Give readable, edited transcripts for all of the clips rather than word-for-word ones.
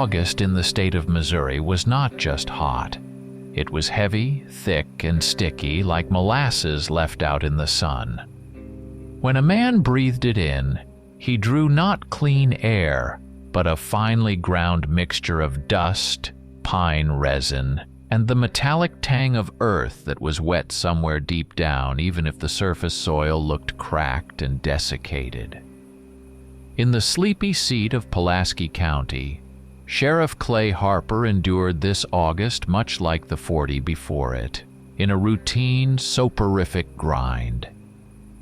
August in the state of Missouri was not just hot. It was heavy, thick, and sticky like molasses left out in the sun. When a man breathed it in, he drew not clean air, but a finely ground mixture of dust, pine resin, and the metallic tang of earth that was wet somewhere deep down, even if the surface soil looked cracked and desiccated. In the sleepy seat of Pulaski County, Sheriff Clay Harper endured this August much like the 40 before it, in a routine, soporific grind.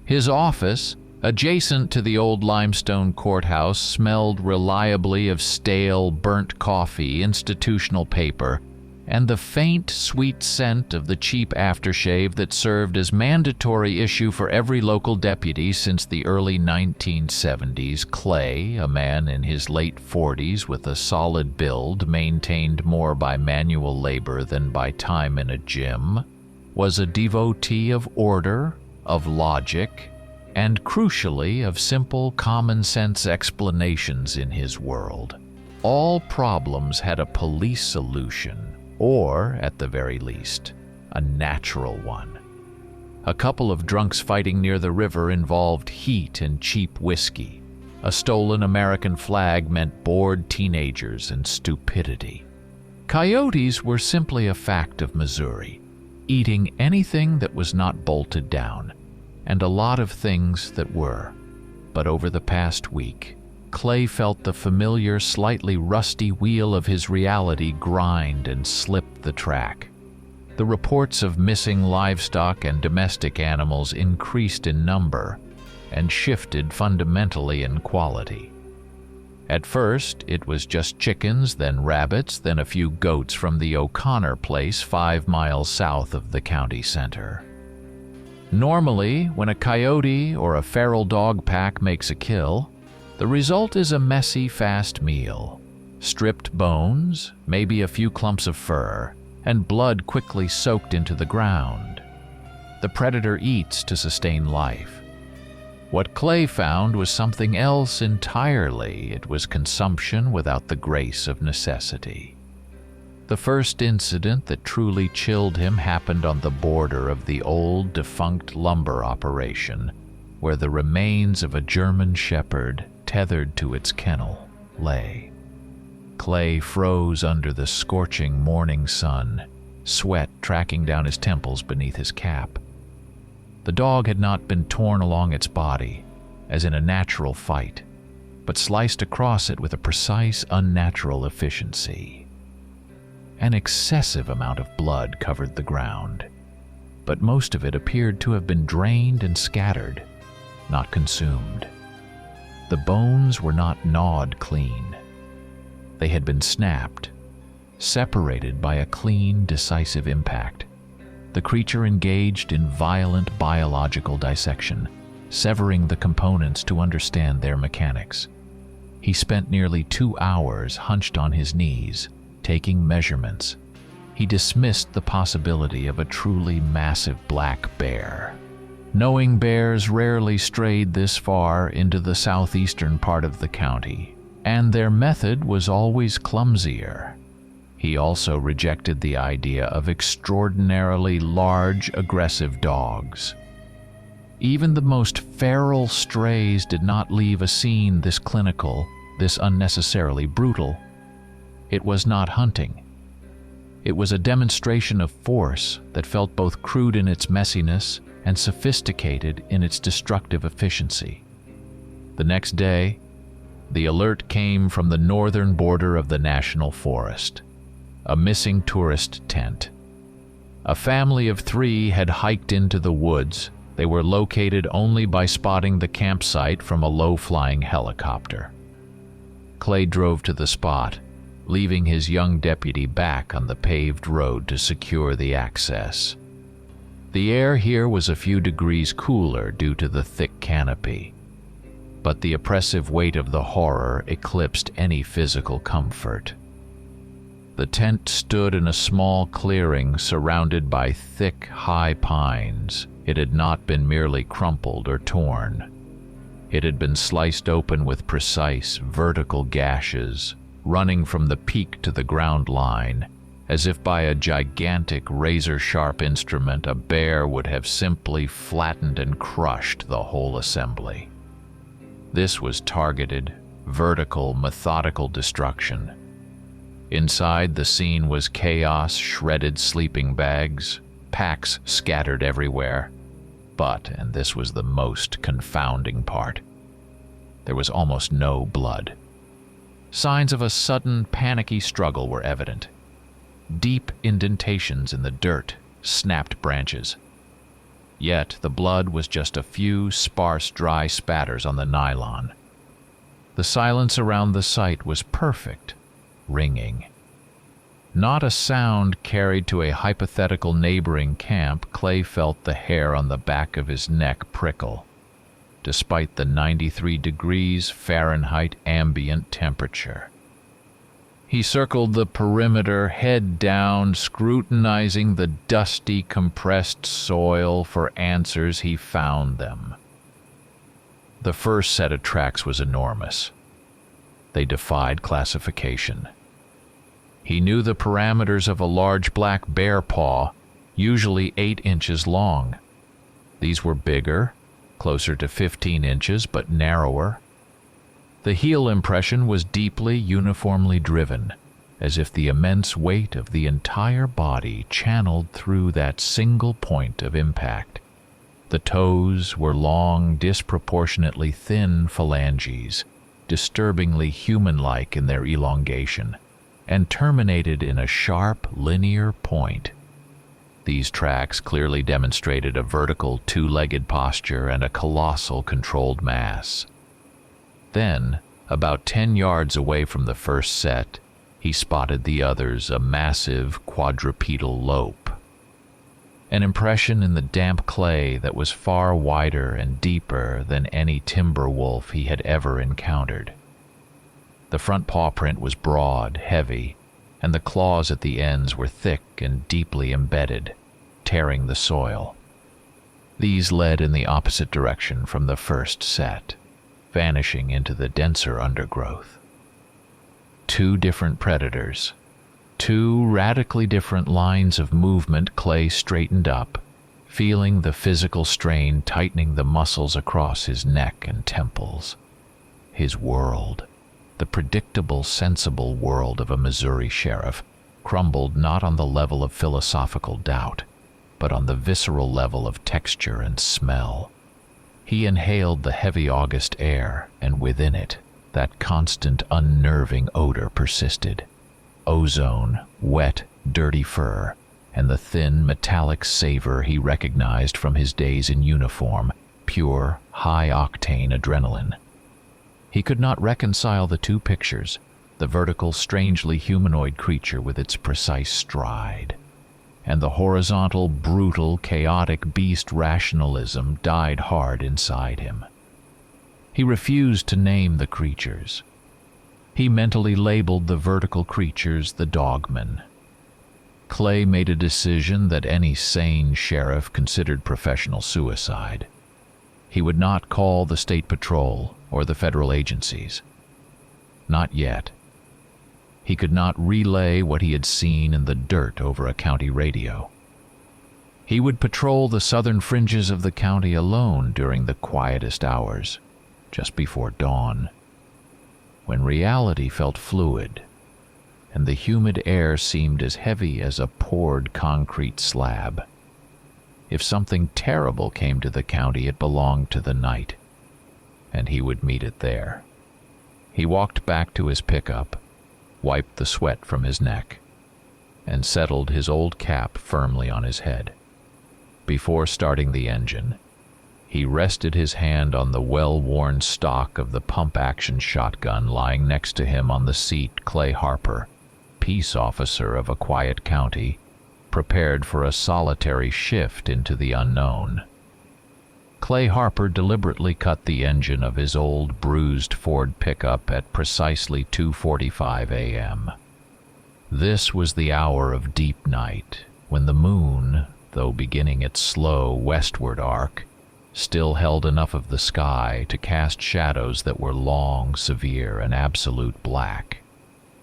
His office, adjacent to the old limestone courthouse, smelled reliably of stale, burnt coffee, institutional paper, and the faint, sweet scent of the cheap aftershave that served as mandatory issue for every local deputy since the early 1970s. Clay, a man in his late 40s with a solid build maintained more by manual labor than by time in a gym, was a devotee of order, of logic, and crucially of simple, common-sense explanations in his world. All problems had a police solution, or, at the very least, a natural one. A couple of drunks fighting near the river involved heat and cheap whiskey. A stolen American flag meant bored teenagers and stupidity. Coyotes were simply a fact of Missouri, eating anything that was not bolted down, and a lot of things that were. But over the past week, Clay felt the familiar, slightly rusty wheel of his reality grind and slip the track. The reports of missing livestock and domestic animals increased in number and shifted fundamentally in quality. At first, it was just chickens, then rabbits, then a few goats from the O'Connor place 5 miles south of the county center. Normally, when a coyote or a feral dog pack makes a kill, the result is a messy, fast meal. Stripped bones, maybe a few clumps of fur, and blood quickly soaked into the ground. The predator eats to sustain life. What Clay found was something else entirely. It was consumption without the grace of necessity. The first incident that truly chilled him happened on the border of the old, defunct lumber operation, where the remains of a German shepherd tethered to its kennel lay. Clay froze under the scorching morning sun, sweat tracking down his temples beneath his cap. The dog had not been torn along its body, as in a natural fight, but sliced across it with a precise, unnatural efficiency. An excessive amount of blood covered the ground, but most of it appeared to have been drained and scattered, not consumed. The bones were not gnawed clean. They had been snapped, separated by a clean, decisive impact. The creature engaged in violent biological dissection, severing the components to understand their mechanics. He spent nearly 2 hours hunched on his knees, taking measurements. He dismissed the possibility of a truly massive black bear. Knowing bears rarely strayed this far into the southeastern part of the county, and their method was always clumsier. He also rejected the idea of extraordinarily large, aggressive dogs. Even the most feral strays did not leave a scene this clinical, this unnecessarily brutal. It was not hunting. It was a demonstration of force that felt both crude in its messiness and sophisticated in its destructive efficiency. The next day, the alert came from the northern border of the national forest. A missing tourist tent. A family of 3 had hiked into the woods. They were located only by spotting the campsite from a low-flying helicopter. Clay drove to the spot, leaving his young deputy back on the paved road to secure the access. The air here was a few degrees cooler due to the thick canopy, but the oppressive weight of the horror eclipsed any physical comfort. The tent stood in a small clearing surrounded by thick, high pines. It had not been merely crumpled or torn. It had been sliced open with precise, vertical gashes, running from the peak to the ground line, as if by a gigantic razor-sharp instrument. A bear would have simply flattened and crushed the whole assembly. This was targeted, vertical, methodical destruction. Inside, the scene was chaos, shredded sleeping bags, packs scattered everywhere. But, and this was the most confounding part, there was almost no blood. Signs of a sudden, panicky struggle were evident. Deep indentations in the dirt, snapped branches. Yet the blood was just a few sparse, dry spatters on the nylon. The silence around the site was perfect, ringing. Not a sound carried to a hypothetical neighboring camp. Clay felt the hair on the back of his neck prickle, despite the 93 degrees Fahrenheit ambient temperature. He circled the perimeter, head down, scrutinizing the dusty, compressed soil for answers. He found them. The first set of tracks was enormous. They defied classification. He knew the parameters of a large black bear paw, usually 8 inches long. These were bigger, closer to 15 inches, but narrower. The heel impression was deeply, uniformly driven, as if the immense weight of the entire body channeled through that single point of impact. The toes were long, disproportionately thin phalanges, disturbingly human-like in their elongation, and terminated in a sharp, linear point. These tracks clearly demonstrated a vertical, two-legged posture and a colossal controlled mass. Then, about 10 yards away from the first set, he spotted the others, a massive quadrupedal lope. An impression in the damp clay that was far wider and deeper than any timber wolf he had ever encountered. The front paw print was broad, heavy, and the claws at the ends were thick and deeply embedded, tearing the soil. These led in the opposite direction from the first set, vanishing into the denser undergrowth. 2 different predators, 2 radically different lines of movement. Clay straightened up, feeling the physical strain tightening the muscles across his neck and temples. His world, the predictable, sensible world of a Missouri sheriff, crumbled not on the level of philosophical doubt, but on the visceral level of texture and smell. He inhaled the heavy August air, and within it, that constant, unnerving odor persisted. Ozone, wet, dirty fur, and the thin, metallic savor he recognized from his days in uniform, pure, high-octane adrenaline. He could not reconcile the 2 pictures, the vertical, strangely humanoid creature with its precise stride, and the horizontal, brutal, chaotic beast. Rationalism died hard inside him. He refused to name the creatures. He mentally labeled the vertical creatures the Dogman. Clay made a decision that any sane sheriff considered professional suicide. He would not call the state patrol or the federal agencies. Not yet. He could not relay what he had seen in the dirt over a county radio. He would patrol the southern fringes of the county alone during the quietest hours, just before dawn, when reality felt fluid, and the humid air seemed as heavy as a poured concrete slab. If something terrible came to the county, it belonged to the night, and he would meet it there. He walked back to his pickup, wiped the sweat from his neck, and settled his old cap firmly on his head. Before starting the engine, he rested his hand on the well-worn stock of the pump-action shotgun lying next to him on the seat. Clay Harper, peace officer of a quiet county, prepared for a solitary shift into the unknown. Clay Harper deliberately cut the engine of his old, bruised Ford pickup at precisely 2:45 a.m. This was the hour of deep night, when the moon, though beginning its slow westward arc, still held enough of the sky to cast shadows that were long, severe, and absolute black.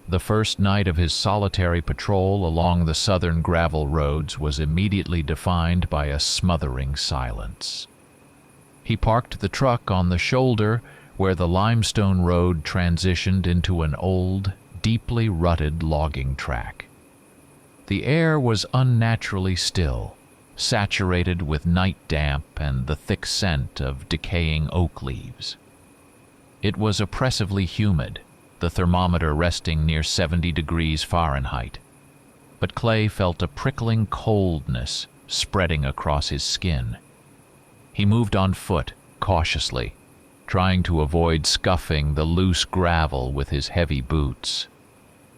The first night of his solitary patrol along the southern gravel roads was immediately defined by a smothering silence. He parked the truck on the shoulder where the limestone road transitioned into an old, deeply rutted logging track. The air was unnaturally still, saturated with night damp and the thick scent of decaying oak leaves. It was oppressively humid, the thermometer resting near 70 degrees Fahrenheit, but Clay felt a prickling coldness spreading across his skin. He moved on foot, cautiously, trying to avoid scuffing the loose gravel with his heavy boots.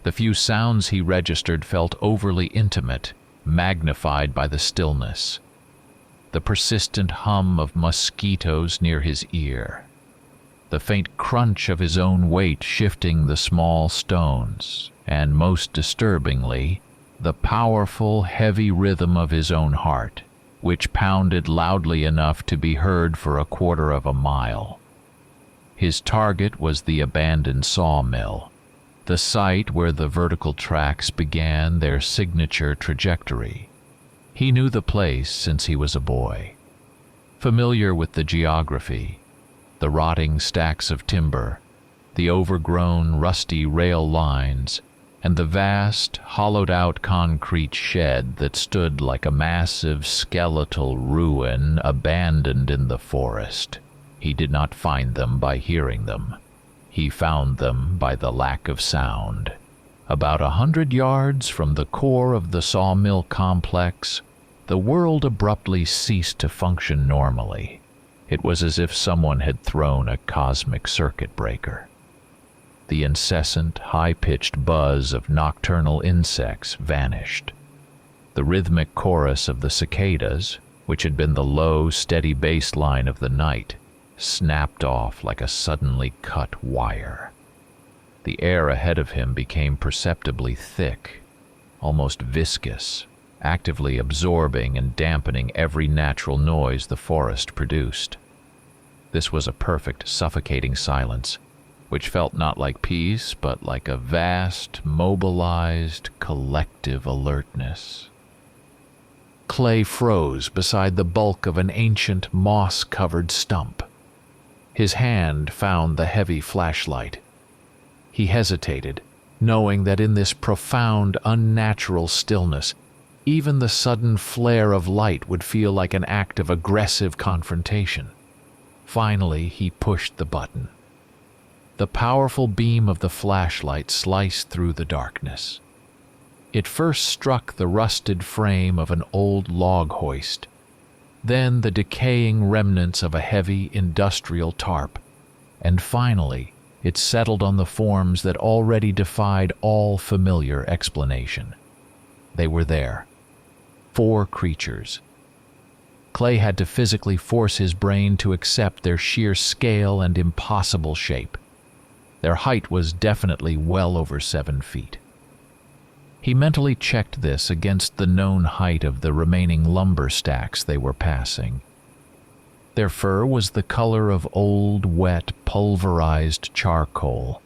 The few sounds he registered felt overly intimate, magnified by the stillness. The persistent hum of mosquitoes near his ear. The faint crunch of his own weight shifting the small stones, and most disturbingly, the powerful, heavy rhythm of his own heart, which pounded loudly enough to be heard for a quarter of a mile. His target was the abandoned sawmill, the site where the vertical tracks began their signature trajectory. He knew the place since he was a boy, familiar with the geography, the rotting stacks of timber, the overgrown, rusty rail lines, and the vast, hollowed-out concrete shed that stood like a massive skeletal ruin abandoned in the forest. He did not find them by hearing them. He found them by the lack of sound. About 100 yards from the core of the sawmill complex, the world abruptly ceased to function normally. It was as if someone had thrown a cosmic circuit breaker. The incessant, high-pitched buzz of nocturnal insects vanished. The rhythmic chorus of the cicadas, which had been the low, steady bass line of the night, snapped off like a suddenly cut wire. The air ahead of him became perceptibly thick, almost viscous, actively absorbing and dampening every natural noise the forest produced. This was a perfect, suffocating silence, which felt not like peace, but like a vast, mobilized, collective alertness. Clay froze beside the bulk of an ancient, moss-covered stump. His hand found the heavy flashlight. He hesitated, knowing that in this profound, unnatural stillness, even the sudden flare of light would feel like an act of aggressive confrontation. Finally, he pushed the button. The powerful beam of the flashlight sliced through the darkness. It first struck the rusted frame of an old log hoist, then the decaying remnants of a heavy industrial tarp, and finally it settled on the forms that already defied all familiar explanation. They were there. 4 creatures. Clay had to physically force his brain to accept their sheer scale and impossible shape. Their height was definitely well over 7 feet. He mentally checked this against the known height of the remaining lumber stacks they were passing. Their fur was the color of old, wet, pulverized charcoal,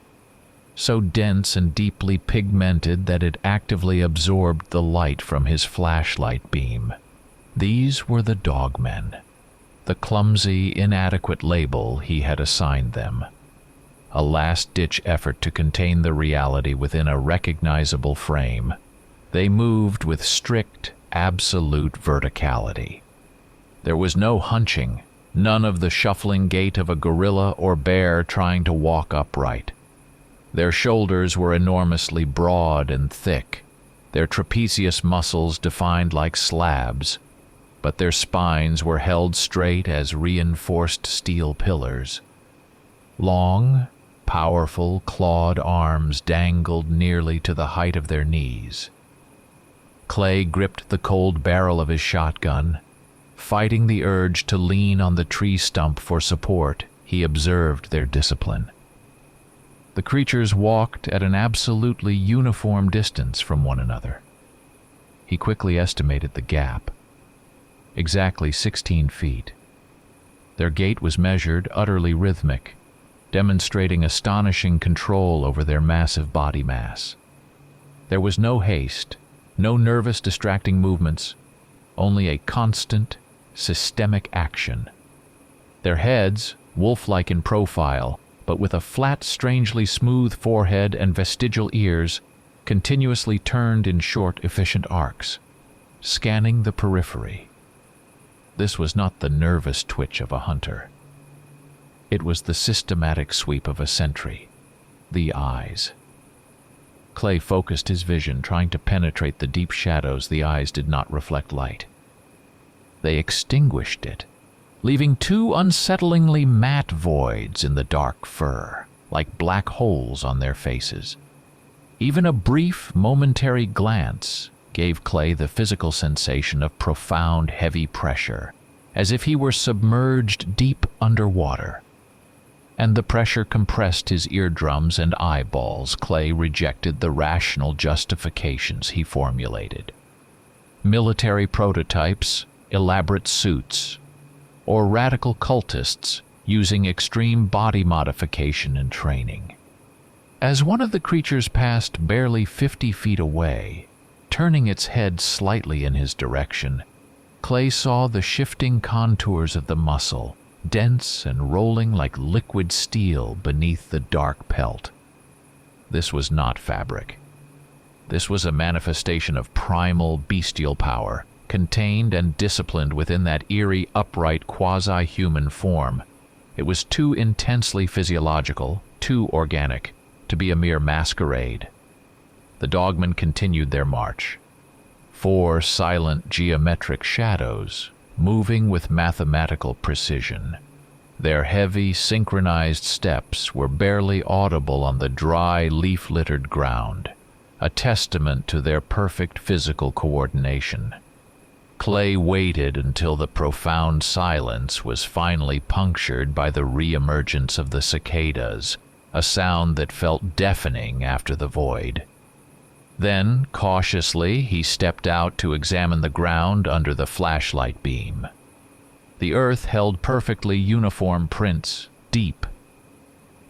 so dense and deeply pigmented that it actively absorbed the light from his flashlight beam. These were the Dogmen, the clumsy, inadequate label he had assigned them. A last-ditch effort to contain the reality within a recognizable frame. They moved with strict, absolute verticality. There was no hunching, none of the shuffling gait of a gorilla or bear trying to walk upright. Their shoulders were enormously broad and thick, their trapezius muscles defined like slabs, but their spines were held straight as reinforced steel pillars. Long, powerful, clawed arms dangled nearly to the height of their knees. Clay gripped the cold barrel of his shotgun. Fighting the urge to lean on the tree stump for support, he observed their discipline. The creatures walked at an absolutely uniform distance from one another. He quickly estimated the gap. Exactly 16 feet. Their gait was measured, utterly rhythmic. demonstrating astonishing control over their massive body mass. There was no haste, no nervous distracting movements, only a constant, systemic action. Their heads, wolf-like in profile, but with a flat, strangely smooth forehead and vestigial ears, continuously turned in short, efficient arcs, scanning the periphery. This was not the nervous twitch of a hunter. It was the systematic sweep of a sentry. The eyes. Clay focused his vision, trying to penetrate the deep shadows the eyes did not reflect light. They extinguished it, leaving two unsettlingly matte voids in the dark fur, like black holes on their faces. Even a brief, momentary glance gave Clay the physical sensation of profound, heavy pressure, as if he were submerged deep underwater. And the pressure compressed his eardrums and eyeballs. Clay rejected the rational justifications he formulated. Military prototypes, elaborate suits, or radical cultists using extreme body modification and training. As one of the creatures passed barely 50 feet away, turning its head slightly in his direction, Clay saw the shifting contours of the muscle, dense and rolling like liquid steel beneath the dark pelt. This was not fabric. This was a manifestation of primal, bestial power, contained and disciplined within that eerie, upright, quasi-human form. It was too intensely physiological, too organic, to be a mere masquerade. The dogmen continued their march. 4 silent geometric shadows, moving with mathematical precision. Their heavy, synchronized steps were barely audible on the dry, leaf-littered ground, a testament to their perfect physical coordination. Clay waited until the profound silence was finally punctured by the re-emergence of the cicadas, a sound that felt deafening after the void. Then, cautiously, he stepped out to examine the ground under the flashlight beam. The earth held perfectly uniform prints, deep,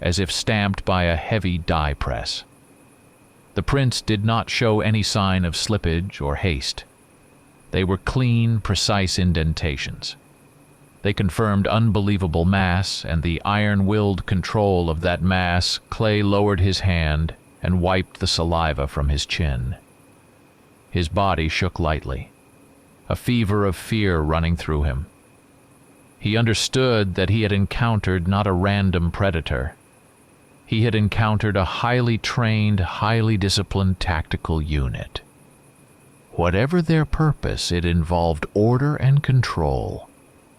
as if stamped by a heavy die press. The prints did not show any sign of slippage or haste. They were clean, precise indentations. They confirmed unbelievable mass and the iron-willed control of that mass. Clay lowered his hand and wiped the saliva from his chin. His body shook lightly, a fever of fear running through him. He understood that he had encountered not a random predator. He had encountered a highly trained, highly disciplined tactical unit. Whatever their purpose, it involved order and control,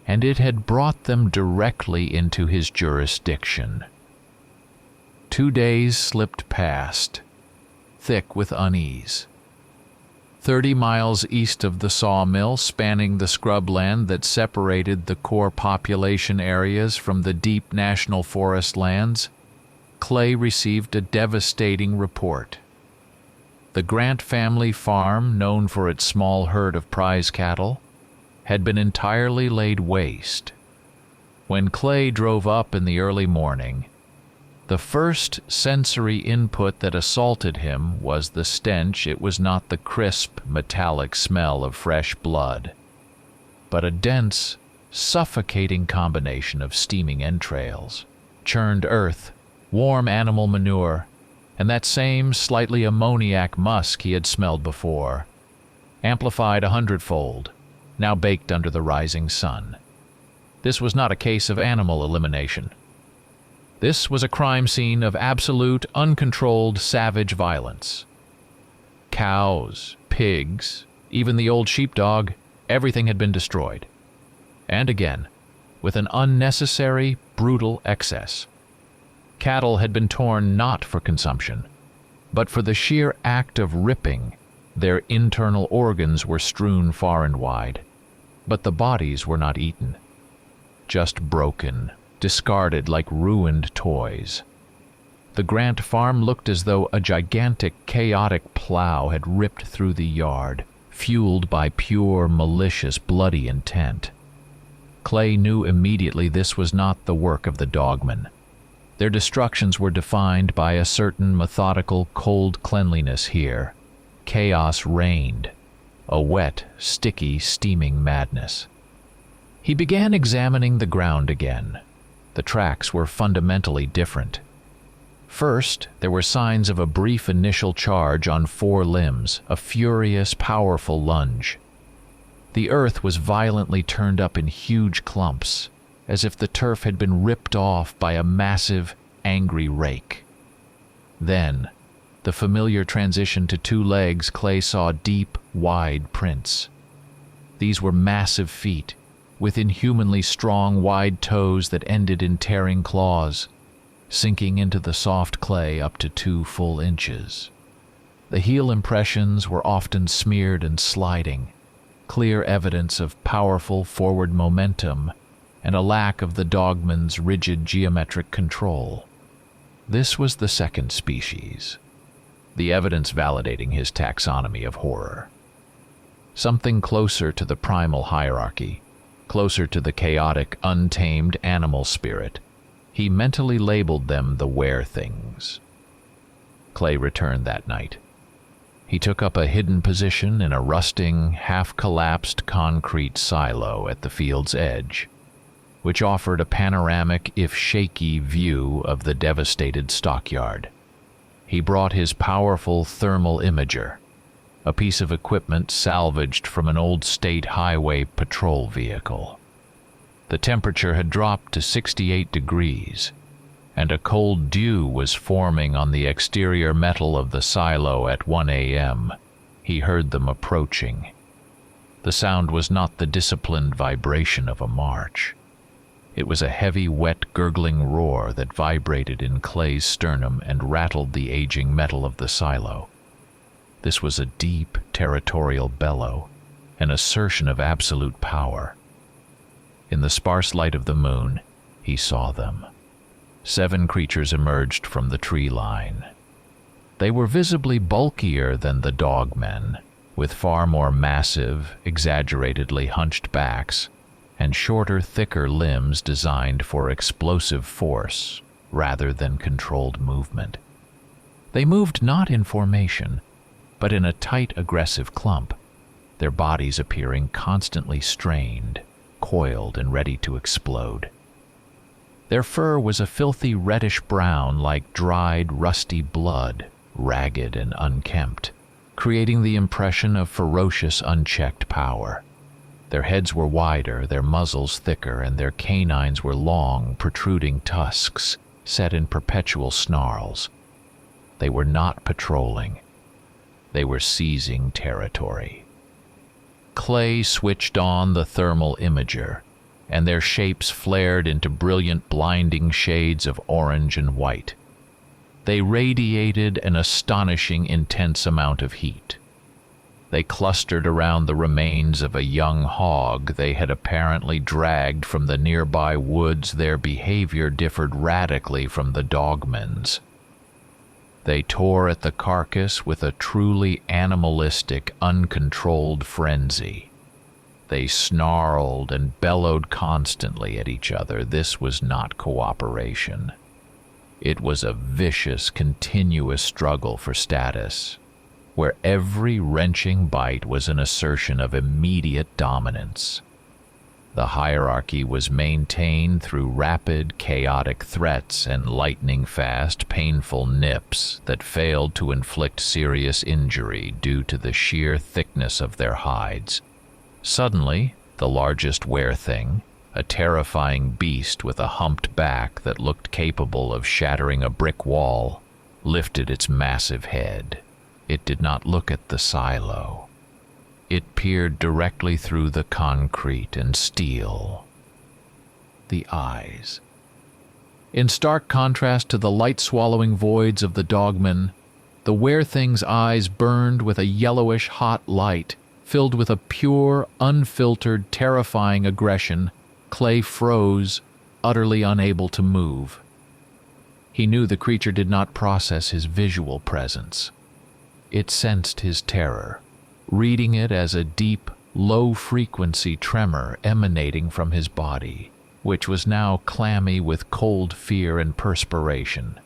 and it had brought them directly into his jurisdiction. 2 days slipped past, thick with unease. 30 miles east of the sawmill, spanning the scrubland that separated the core population areas from the deep national forest lands, Clay received a devastating report. The Grant family farm, known for its small herd of prize cattle, had been entirely laid waste. When Clay drove up in the early morning, the first sensory input that assaulted him was the stench. It was not the crisp, metallic smell of fresh blood, but a dense, suffocating combination of steaming entrails, churned earth, warm animal manure, and that same slightly ammoniac musk he had smelled before, amplified 100-fold, now baked under the rising sun. This was not a case of animal elimination. This was a crime scene of absolute, uncontrolled, savage violence. Cows, pigs, even the old sheepdog, everything had been destroyed. And again, with an unnecessary, brutal excess. Cattle had been torn not for consumption, but for the sheer act of ripping. Their internal organs were strewn far and wide, but the bodies were not eaten, just broken, discarded like ruined toys. The Grant farm looked as though a gigantic, chaotic plow had ripped through the yard, fueled by pure, malicious, bloody intent. Clay knew immediately this was not the work of the dogmen. Their destructions were defined by a certain methodical, cold cleanliness here. Chaos reigned, a wet, sticky, steaming madness. He began examining the ground again. The tracks were fundamentally different. First, there were signs of a brief initial charge on 4 limbs, a furious, powerful lunge. The earth was violently turned up in huge clumps, as if the turf had been ripped off by a massive, angry rake. Then, the familiar transition to 2 legs. Clay saw deep, wide prints. These were massive feet, with inhumanly strong, wide toes that ended in tearing claws, sinking into the soft clay up to 2 full inches. The heel impressions were often smeared and sliding, clear evidence of powerful forward momentum and a lack of the Dogman's rigid geometric control. This was the second species, the evidence validating his taxonomy of horror. Something closer to the primal hierarchy, closer to the chaotic, untamed animal spirit. He mentally labeled them the were-things. Clay returned that night. He took up a hidden position in a rusting, half-collapsed concrete silo at the field's edge, which offered a panoramic, if shaky, view of the devastated stockyard. He brought his powerful thermal imager, a piece of equipment salvaged from an old state highway patrol vehicle. The temperature had dropped to 68 degrees, and a cold dew was forming on the exterior metal of the silo at 1 a.m. He heard them approaching. The sound was not the disciplined vibration of a march. It was a heavy, wet, gurgling roar that vibrated in Clay's sternum and rattled the aging metal of the silo. This was a deep, territorial bellow, an assertion of absolute power. In the sparse light of the moon, he saw them. 7 creatures emerged from the tree line. They were visibly bulkier than the Dogmen, with far more massive, exaggeratedly hunched backs, and shorter, thicker limbs designed for explosive force rather than controlled movement. They moved not in formation, but in a tight, aggressive clump, their bodies appearing constantly strained, coiled, and ready to explode. Their fur was a filthy reddish-brown like dried, rusty blood, ragged and unkempt, creating the impression of ferocious, unchecked power. Their heads were wider, their muzzles thicker, and their canines were long, protruding tusks, set in perpetual snarls. They were not patrolling. They were seizing territory. Clay switched on the thermal imager, and their shapes flared into brilliant, blinding shades of orange and white. They radiated an astonishing, intense amount of heat. They clustered around the remains of a young hog they had apparently dragged from the nearby woods. Their behavior differed radically from the Dogman's. They tore at the carcass with a truly animalistic, uncontrolled frenzy. They snarled and bellowed constantly at each other. This was not cooperation. It was a vicious, continuous struggle for status, where every wrenching bite was an assertion of immediate dominance. The hierarchy was maintained through rapid, chaotic threats and lightning-fast, painful nips that failed to inflict serious injury due to the sheer thickness of their hides. Suddenly, the largest were-thing, a terrifying beast with a humped back that looked capable of shattering a brick wall, lifted its massive head. It did not look at the silo. It peered directly through the concrete and steel. The eyes. In stark contrast to the light-swallowing voids of the Dogman, the were-thing's eyes burned with a yellowish, hot light, filled with a pure, unfiltered, terrifying aggression. Clay froze, utterly unable to move. He knew the creature did not process his visual presence. It sensed his terror, reading it as a deep, low-frequency tremor emanating from his body. which was now clammy with cold fear and perspiration.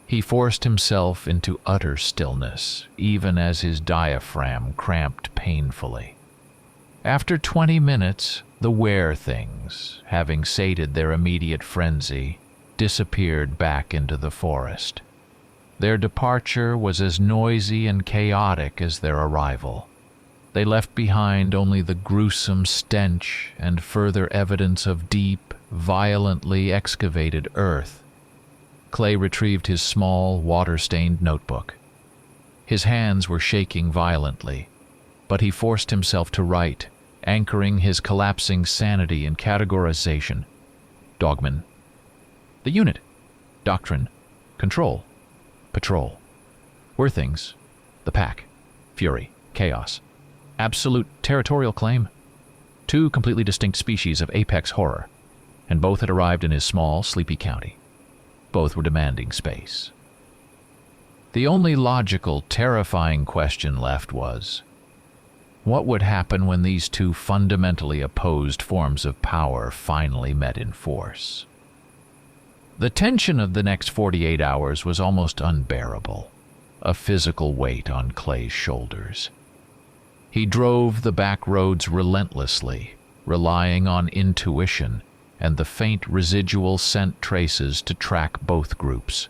He forced himself into utter stillness, even as his diaphragm cramped painfully. After 20 minutes, the were-things, having sated their immediate frenzy, disappeared back into the forest. Their departure was as noisy and chaotic as their arrival. They left behind only the gruesome stench and further evidence of deep, violently excavated earth. Clay retrieved his small, water-stained notebook. His hands were shaking violently, but he forced himself to write, anchoring his collapsing sanity in categorization. Dogman. The unit. Doctrine. Control. Patrol. Were-things. The pack. Fury. Chaos. Absolute territorial claim. 2 completely distinct species of apex horror, and both had arrived in his small, sleepy county. Both were demanding space. The only logical, terrifying question left was, what would happen when these 2 fundamentally opposed forms of power finally met in force? The tension of the next 48 hours was almost unbearable, a physical weight on Clay's shoulders. He drove the back roads relentlessly, relying on intuition and the faint residual scent traces to track both groups.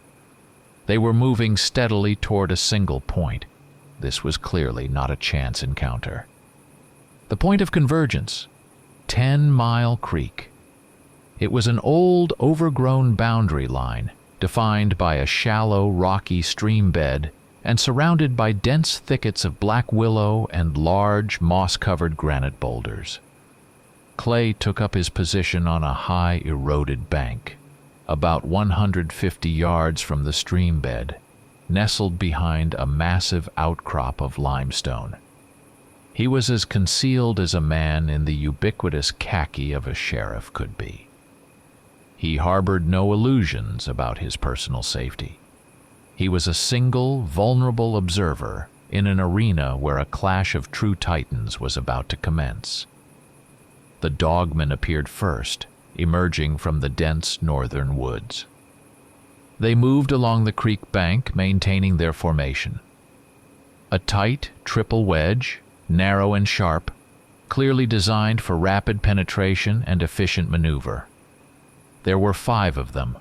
They were moving steadily toward a single point. This was clearly not a chance encounter. The point of convergence, 10 Mile Creek. It was an old, overgrown boundary line, defined by a shallow, rocky stream bed and surrounded by dense thickets of black willow and large, moss-covered granite boulders. Clay took up his position on a high, eroded bank, about 150 yards from the stream bed, nestled behind a massive outcrop of limestone. He was as concealed as a man in the ubiquitous khaki of a sheriff could be. He harbored no illusions about his personal safety. He was a single, vulnerable observer in an arena where a clash of true titans was about to commence. The Dogman appeared first, emerging from the dense northern woods. They moved along the creek bank, maintaining their formation. A tight, triple wedge, narrow and sharp, clearly designed for rapid penetration and efficient maneuver. There were 5 of them.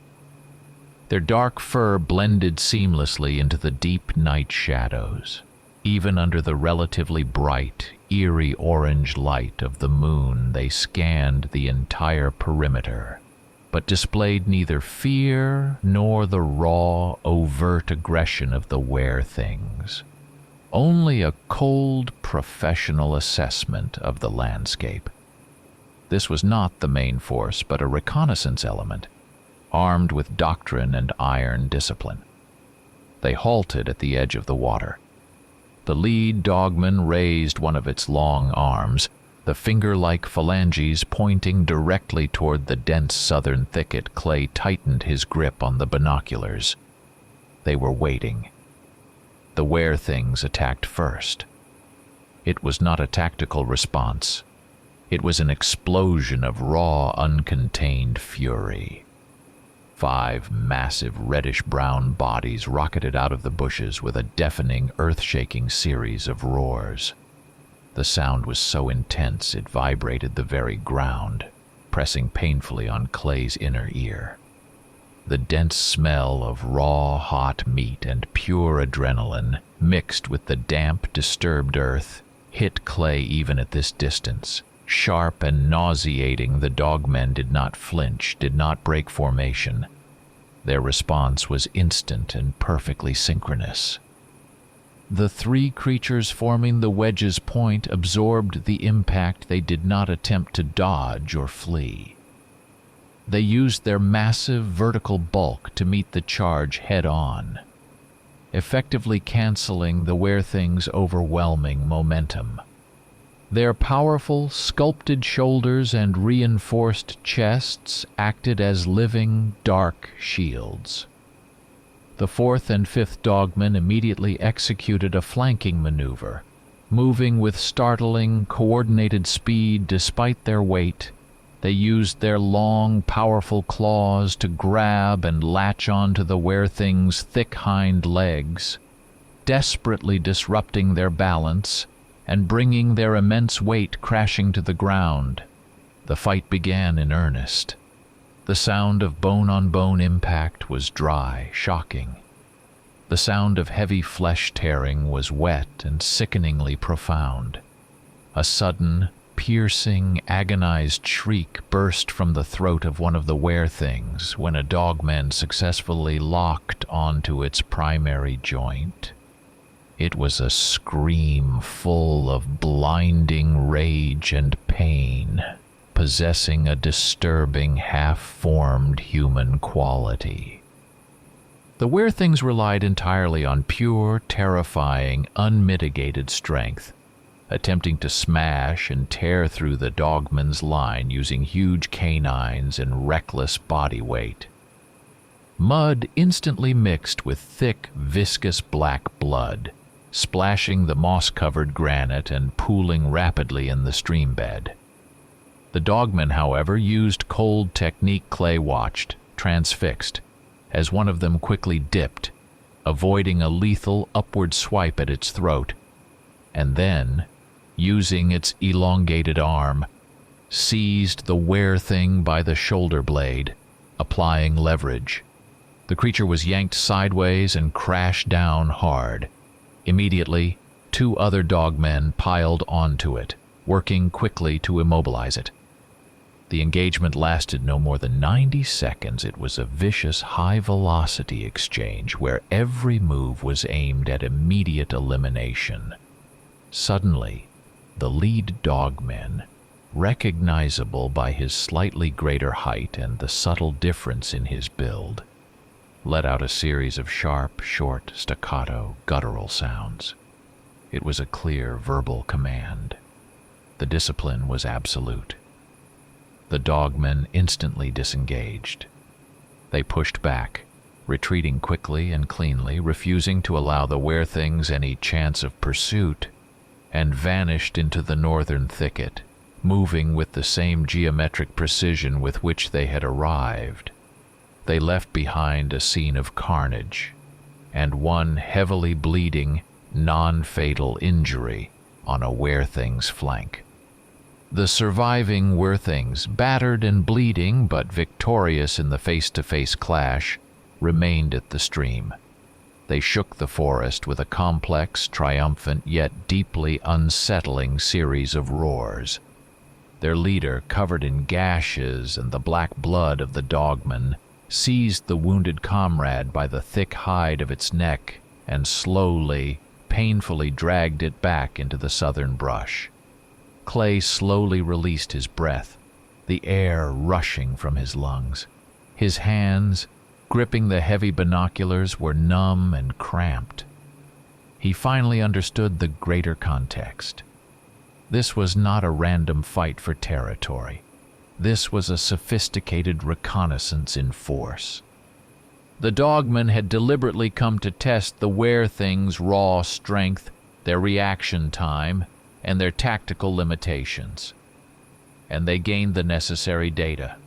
Their dark fur blended seamlessly into the deep night shadows. Even under the relatively bright, eerie orange light of the moon, they scanned the entire perimeter, but displayed neither fear nor the raw, overt aggression of the were-things. Only a cold, professional assessment of the landscape. This was not the main force, but a reconnaissance element, armed with doctrine and iron discipline. They halted at the edge of the water. The lead Dogman raised one of its long arms, the finger-like phalanges pointing directly toward the dense southern thicket. Clay tightened his grip on the binoculars. They were waiting. The were-things attacked first. It was not a tactical response. It was an explosion of raw, uncontained fury. 5 massive reddish-brown bodies rocketed out of the bushes with a deafening, earth-shaking series of roars. The sound was so intense it vibrated the very ground, pressing painfully on Clay's inner ear. The dense smell of raw, hot meat and pure adrenaline, mixed with the damp, disturbed earth, hit Clay even at this distance. Sharp and nauseating, the Dogmen did not flinch, did not break formation. Their response was instant and perfectly synchronous. The 3 creatures forming the wedge's point absorbed the impact. They did not attempt to dodge or flee. They used their massive vertical bulk to meet the charge head-on, effectively canceling the were-thing's overwhelming momentum. Their powerful, sculpted shoulders and reinforced chests acted as living, dark shields. The 4th and 5th Dogmen immediately executed a flanking maneuver, moving with startling, coordinated speed despite their weight. They used their long, powerful claws to grab and latch onto the were-thing's thick hind legs, desperately disrupting their balance and bringing their immense weight crashing to the ground. The fight began in earnest. The sound of bone-on-bone impact was dry, shocking. The sound of heavy flesh tearing was wet and sickeningly profound. A sudden, piercing, agonized shriek burst from the throat of one of the were-things when a dogman successfully locked onto its primary joint. It was a scream full of blinding rage and pain, possessing a disturbing, half-formed human quality. The were-things relied entirely on pure, terrifying, unmitigated strength, attempting to smash and tear through the dogman's line using huge canines and reckless body weight. Mud instantly mixed with thick, viscous black blood, splashing the moss-covered granite and pooling rapidly in the stream bed. The dogman, however, used cold technique. Clay watched, transfixed, as one of them quickly dipped, avoiding a lethal upward swipe at its throat, and then, using its elongated arm, seized the were-thing by the shoulder blade, applying leverage. The creature was yanked sideways and crashed down hard. Immediately, 2 other dogmen piled onto it, working quickly to immobilize it. The engagement lasted no more than 90 seconds. It was a vicious, high-velocity exchange where every move was aimed at immediate elimination. Suddenly, the lead dogman, recognizable by his slightly greater height and the subtle difference in his build, let out a series of sharp, short, staccato, guttural sounds. It was a clear verbal command. The discipline was absolute. The dogmen instantly disengaged. They pushed back, retreating quickly and cleanly, refusing to allow the were-things any chance of pursuit, and vanished into the northern thicket, moving with the same geometric precision with which they had arrived. They left behind a scene of carnage, and one heavily bleeding, non-fatal injury on a were-thing's flank. The surviving were-things, battered and bleeding but victorious in the face-to-face clash, remained at the stream. They shook the forest with a complex, triumphant, yet deeply unsettling series of roars. Their leader, covered in gashes and the black blood of the dogman, seized the wounded comrade by the thick hide of its neck and slowly, painfully dragged it back into the southern brush. Clay slowly released his breath, the air rushing from his lungs. His hands, gripping the heavy binoculars, were numb and cramped. He finally understood the greater context. This was not a random fight for territory. This was a sophisticated reconnaissance in force. The dogmen had deliberately come to test the were-thing's raw strength, their reaction time, and their tactical limitations. And they gained the necessary data.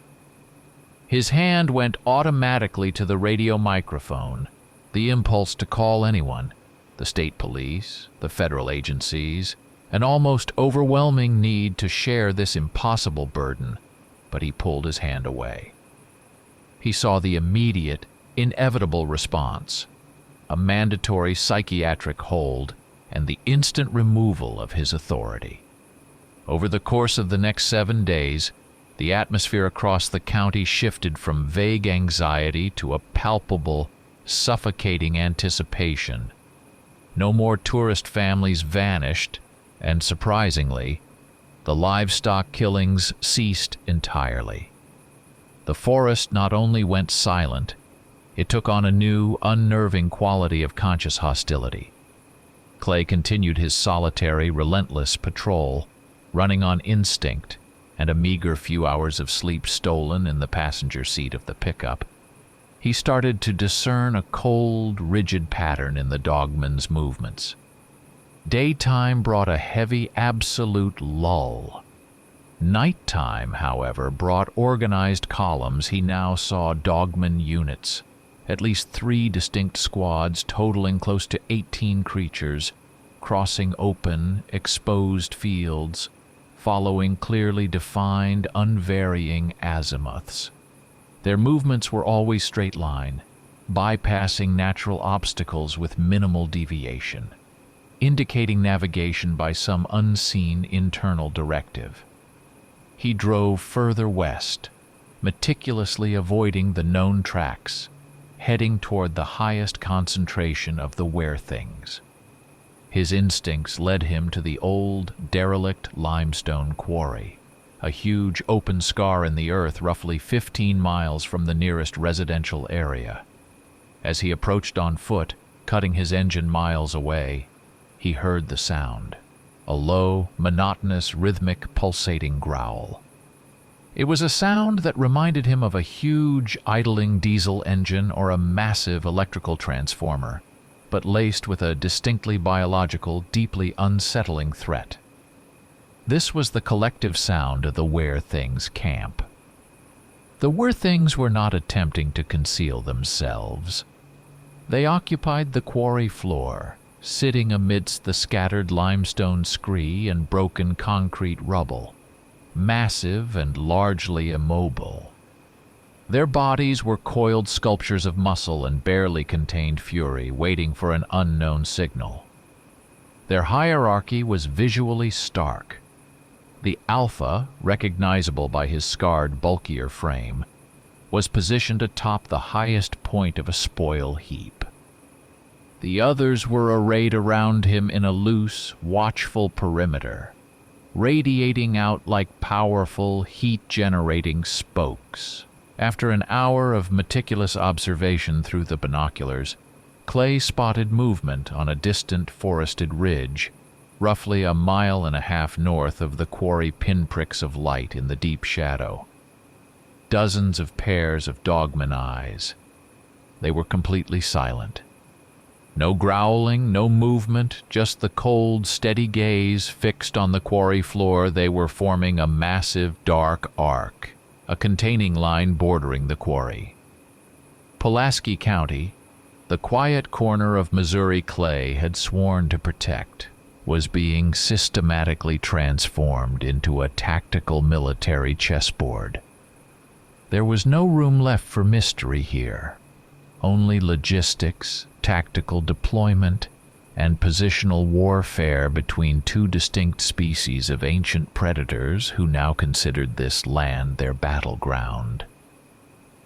His hand went automatically to the radio microphone, the impulse to call anyone, the state police, the federal agencies, an almost overwhelming need to share this impossible burden, but he pulled his hand away. He saw the immediate, inevitable response, a mandatory psychiatric hold, and the instant removal of his authority. Over the course of the next 7 days, the atmosphere across the county shifted from vague anxiety to a palpable, suffocating anticipation. No more tourist families vanished, and surprisingly, the livestock killings ceased entirely. The forest not only went silent, it took on a new, unnerving quality of conscious hostility. Clay continued his solitary, relentless patrol, running on instinct and a meager few hours of sleep stolen in the passenger seat of the pickup. He started to discern a cold, rigid pattern in the dogman's movements. Daytime brought a heavy, absolute lull. Nighttime, however, brought organized columns. He now saw Dogman units, at least 3 distinct squads totaling close to 18 creatures, crossing open, exposed fields, following clearly defined, unvarying azimuths. Their movements were always straight line, bypassing natural obstacles with minimal deviation, indicating navigation by some unseen internal directive. He drove further west, meticulously avoiding the known tracks, heading toward the highest concentration of the were-things. His instincts led him to the old, derelict limestone quarry, a huge open scar in the earth roughly 15 miles from the nearest residential area. As he approached on foot, cutting his engine miles away, he heard the sound, a low, monotonous, rhythmic, pulsating growl. It was a sound that reminded him of a huge, idling diesel engine or a massive electrical transformer, but laced with a distinctly biological, deeply unsettling threat. This was the collective sound of the Were-Things camp. The Were-Things were not attempting to conceal themselves. They occupied the quarry floor, sitting amidst the scattered limestone scree and broken concrete rubble, massive and largely immobile. Their bodies were coiled sculptures of muscle and barely contained fury, waiting for an unknown signal. Their hierarchy was visually stark. The Alpha, recognizable by his scarred, bulkier frame, was positioned atop the highest point of a spoil heap. The others were arrayed around him in a loose, watchful perimeter, radiating out like powerful, heat-generating spokes. After an hour of meticulous observation through the binoculars, Clay spotted movement on a distant forested ridge, roughly 1.5 miles north of the quarry pinpricks of light in the deep shadow. Dozens of pairs of Dogman eyes. They were completely silent. No growling, no movement, just the cold, steady gaze fixed on the quarry floor. They were forming a massive, dark arc, a containing line bordering the quarry. Pulaski County, the quiet corner of Missouri Clay had sworn to protect, was being systematically transformed into a tactical military chessboard. There was no room left for mystery here, only logistics, tactical deployment, and positional warfare between 2 distinct species of ancient predators who now considered this land their battleground.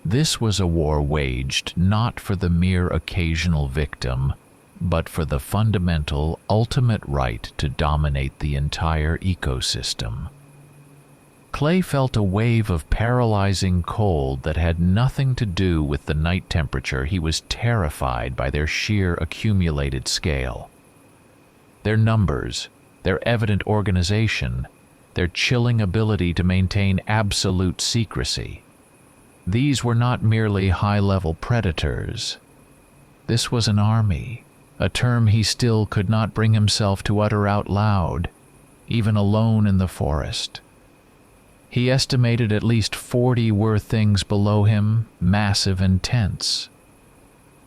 This was a war waged not for the mere occasional victim, but for the fundamental, ultimate right to dominate the entire ecosystem. Clay felt a wave of paralyzing cold that had nothing to do with the night temperature. He was terrified by their sheer accumulated scale. Their numbers, their evident organization, their chilling ability to maintain absolute secrecy. These were not merely high-level predators. This was an army, a term he still could not bring himself to utter out loud, even alone in the forest. He estimated at least 40 were-things below him, massive and tense.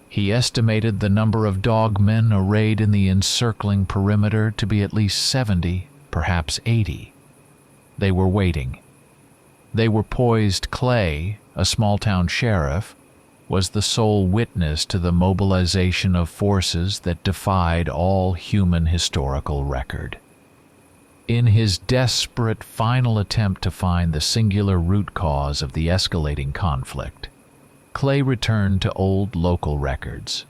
He estimated the number of dogmen arrayed in the encircling perimeter to be at least 70, perhaps 80. They were waiting. They were poised. Clay, a small-town sheriff, was the sole witness to the mobilization of forces that defied all human historical record. In his desperate final attempt to find the singular root cause of the escalating conflict, Clay returned to old local records.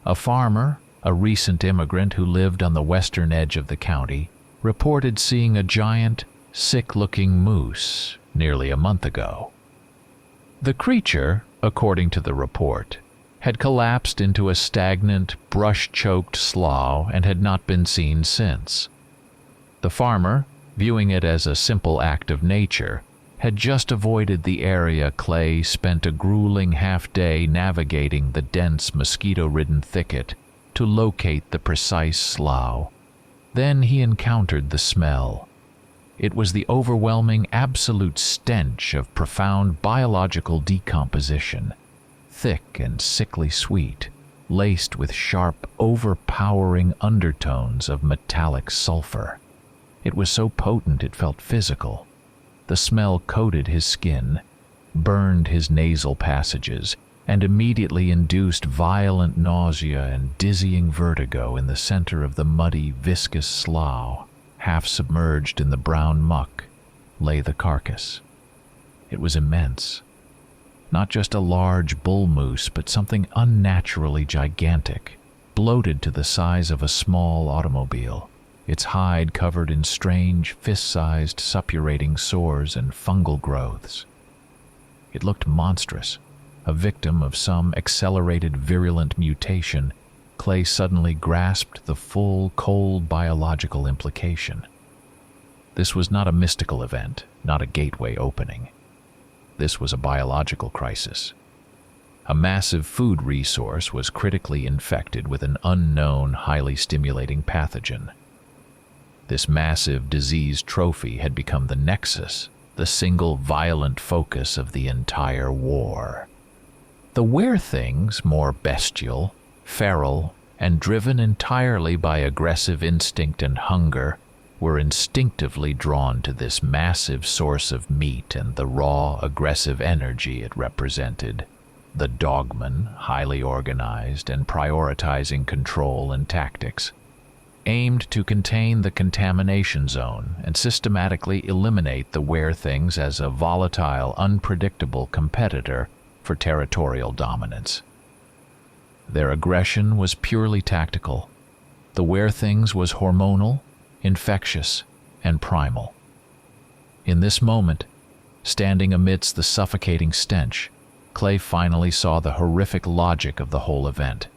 A farmer, a recent immigrant who lived on the western edge of the county, reported seeing a giant, sick-looking moose nearly a month ago. The creature, according to the report, had collapsed into a stagnant, brush-choked slough and had not been seen since. The farmer, viewing it as a simple act of nature, had just avoided the area. Clay spent a grueling half-day navigating the dense, mosquito-ridden thicket to locate the precise slough. Then he encountered the smell. It was the overwhelming absolute stench of profound biological decomposition, thick and sickly sweet, laced with sharp, overpowering undertones of metallic sulfur. It was so potent it felt physical. The smell coated his skin, burned his nasal passages, and immediately induced violent nausea and dizzying vertigo in the center of the muddy, viscous slough. Half submerged in the brown muck lay the carcass. It was immense. Not just a large bull moose, but something unnaturally gigantic, bloated to the size of a small automobile, its hide covered in strange, fist-sized suppurating sores and fungal growths. It looked monstrous, a victim of some accelerated virulent mutation. Clay suddenly grasped the full, cold biological implication. This was not a mystical event, not a gateway opening. This was a biological crisis. A massive food resource was critically infected with an unknown, highly stimulating pathogen. This massive disease trophy had become the nexus, the single violent focus of the entire war. The were-things, more bestial, feral, and driven entirely by aggressive instinct and hunger, were instinctively drawn to this massive source of meat and the raw, aggressive energy it represented. The Dogman, highly organized and prioritizing control and tactics, aimed to contain the contamination zone and systematically eliminate the were-things as a volatile, unpredictable competitor for territorial dominance. Their aggression was purely tactical. The were-things was hormonal, infectious, and primal. In this moment, standing amidst the suffocating stench, Clay finally saw the horrific logic of the whole event.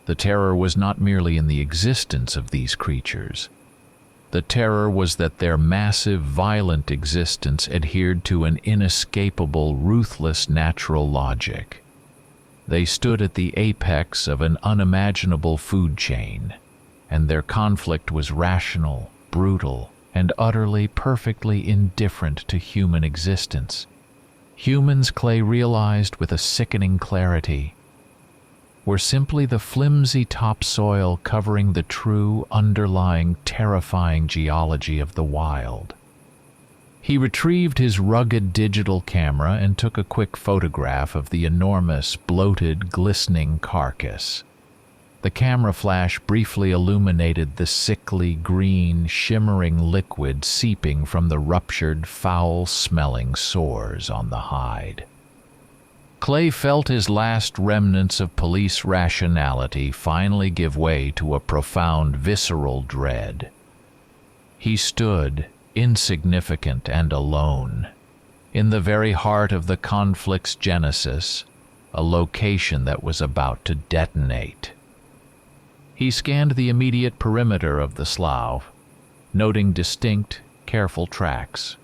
The terror was not merely in the existence of these creatures. The terror was that their massive, violent existence adhered to an inescapable, ruthless natural logic. They stood at the apex of an unimaginable food chain, and their conflict was rational, brutal, and utterly, perfectly indifferent to human existence. Humans, Clay realized with a sickening clarity, were simply the flimsy topsoil covering the true, underlying, terrifying geology of the wild. He retrieved his rugged digital camera and took a quick photograph of the enormous, bloated, glistening carcass. The camera flash briefly illuminated the sickly, green, shimmering liquid seeping from the ruptured, foul-smelling sores on the hide. Clay felt his last remnants of police rationality finally give way to a profound, visceral dread. He stood, insignificant and alone, in the very heart of the conflict's genesis, a location that was about to detonate. He scanned the immediate perimeter of the slough, noting distinct, careful tracks.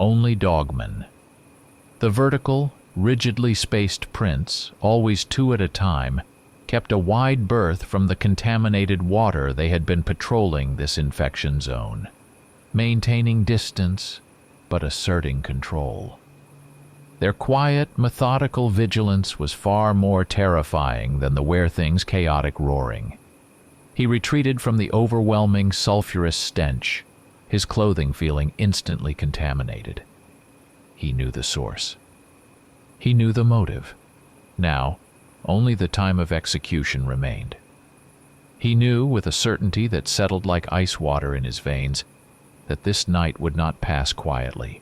Only Dogman. The vertical, rigidly spaced prints, always two at a time, kept a wide berth from the contaminated water they had been patrolling this infection zone, maintaining distance but asserting control. Their quiet, methodical vigilance was far more terrifying than the were-thing's chaotic roaring. He retreated from the overwhelming sulphurous stench, his clothing feeling instantly contaminated. He knew the source. He knew the motive. Now, only the time of execution remained. He knew, with a certainty that settled like ice water in his veins, that this night would not pass quietly.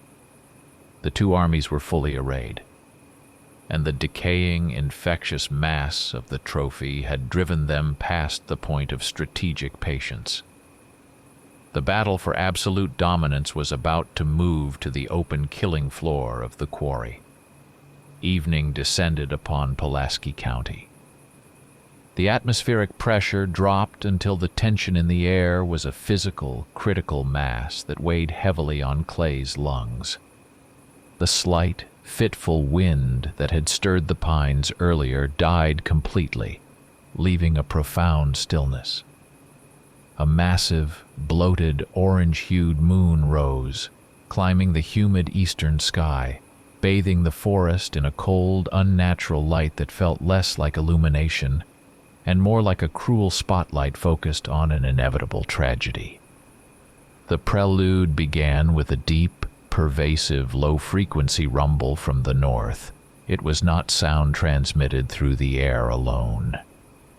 The two armies were fully arrayed, and the decaying, infectious mass of the trophy had driven them past the point of strategic patience. The battle for absolute dominance was about to move to the open killing floor of the quarry. Evening descended upon Pulaski County. The atmospheric pressure dropped until the tension in the air was a physical, critical mass that weighed heavily on Clay's lungs. The slight, fitful wind that had stirred the pines earlier died completely, leaving a profound stillness. A massive, bloated, orange-hued moon rose, climbing the humid eastern sky, bathing the forest in a cold, unnatural light that felt less like illumination and more like a cruel spotlight focused on an inevitable tragedy. The prelude began with a deep, pervasive, low-frequency rumble from the north. It was not sound transmitted through the air alone.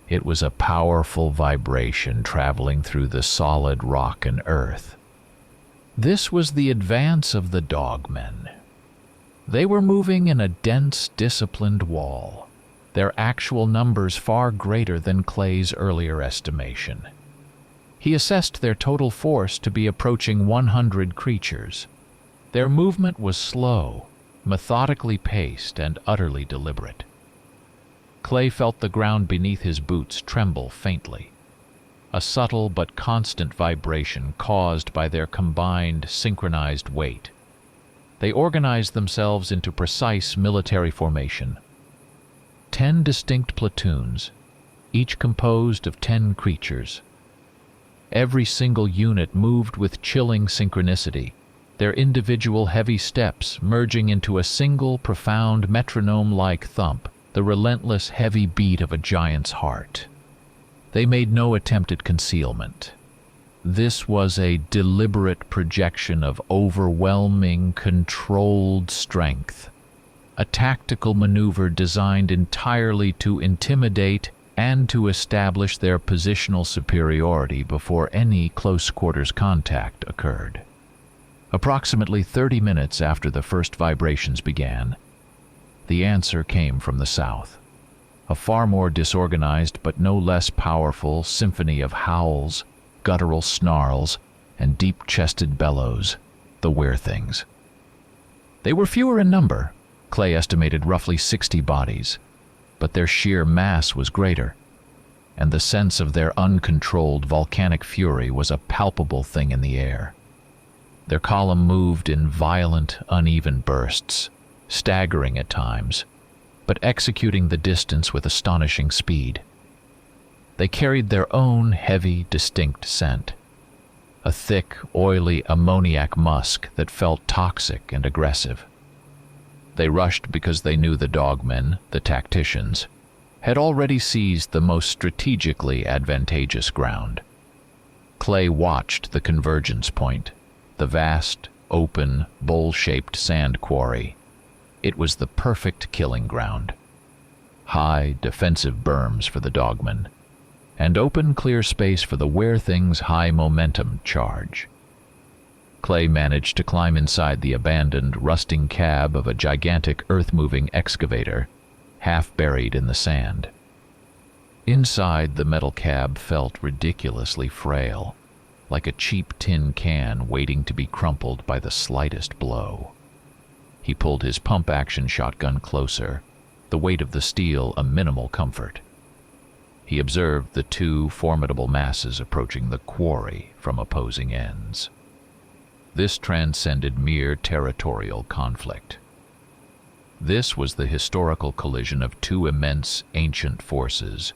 It was a powerful vibration traveling through the solid rock and earth. This was the advance of the Dogmen. They were moving in a dense, disciplined wall, their actual numbers far greater than Clay's earlier estimation. He assessed their total force to be approaching 100 creatures. Their movement was slow, methodically paced, and utterly deliberate. Clay felt the ground beneath his boots tremble faintly, a subtle but constant vibration caused by their combined, synchronized weight. They organized themselves into precise military formation. 10 distinct platoons, each composed of 10 creatures. Every single unit moved with chilling synchronicity, their individual heavy steps merging into a single profound metronome-like thump, the relentless heavy beat of a giant's heart. They made no attempt at concealment. This was a deliberate projection of overwhelming, controlled strength, a tactical maneuver designed entirely to intimidate and to establish their positional superiority before any close-quarters contact occurred. Approximately 30 minutes after the first vibrations began, the answer came from the south, a far more disorganized but no less powerful symphony of howls, guttural snarls, and deep-chested bellows, the Werethings. They were fewer in number. Clay estimated roughly 60 bodies, but their sheer mass was greater, and the sense of their uncontrolled volcanic fury was a palpable thing in the air. Their column moved in violent, uneven bursts, staggering at times, but executing the distance with astonishing speed. They carried their own heavy, distinct scent, a thick, oily ammoniac musk that felt toxic and aggressive. They rushed because they knew the Dogmen, the tacticians, had already seized the most strategically advantageous ground. Clay watched the convergence point, the vast, open, bowl-shaped sand quarry. It was the perfect killing ground. High, defensive berms for the Dogmen, and open, clear space for the Werething's high-momentum charge. Clay managed to climb inside the abandoned, rusting cab of a gigantic earth-moving excavator, half buried in the sand. Inside, the metal cab felt ridiculously frail, like a cheap tin can waiting to be crumpled by the slightest blow. He pulled his pump-action shotgun closer, the weight of the steel a minimal comfort. He observed the two formidable masses approaching the quarry from opposing ends. This transcended mere territorial conflict. This was the historical collision of two immense, ancient forces,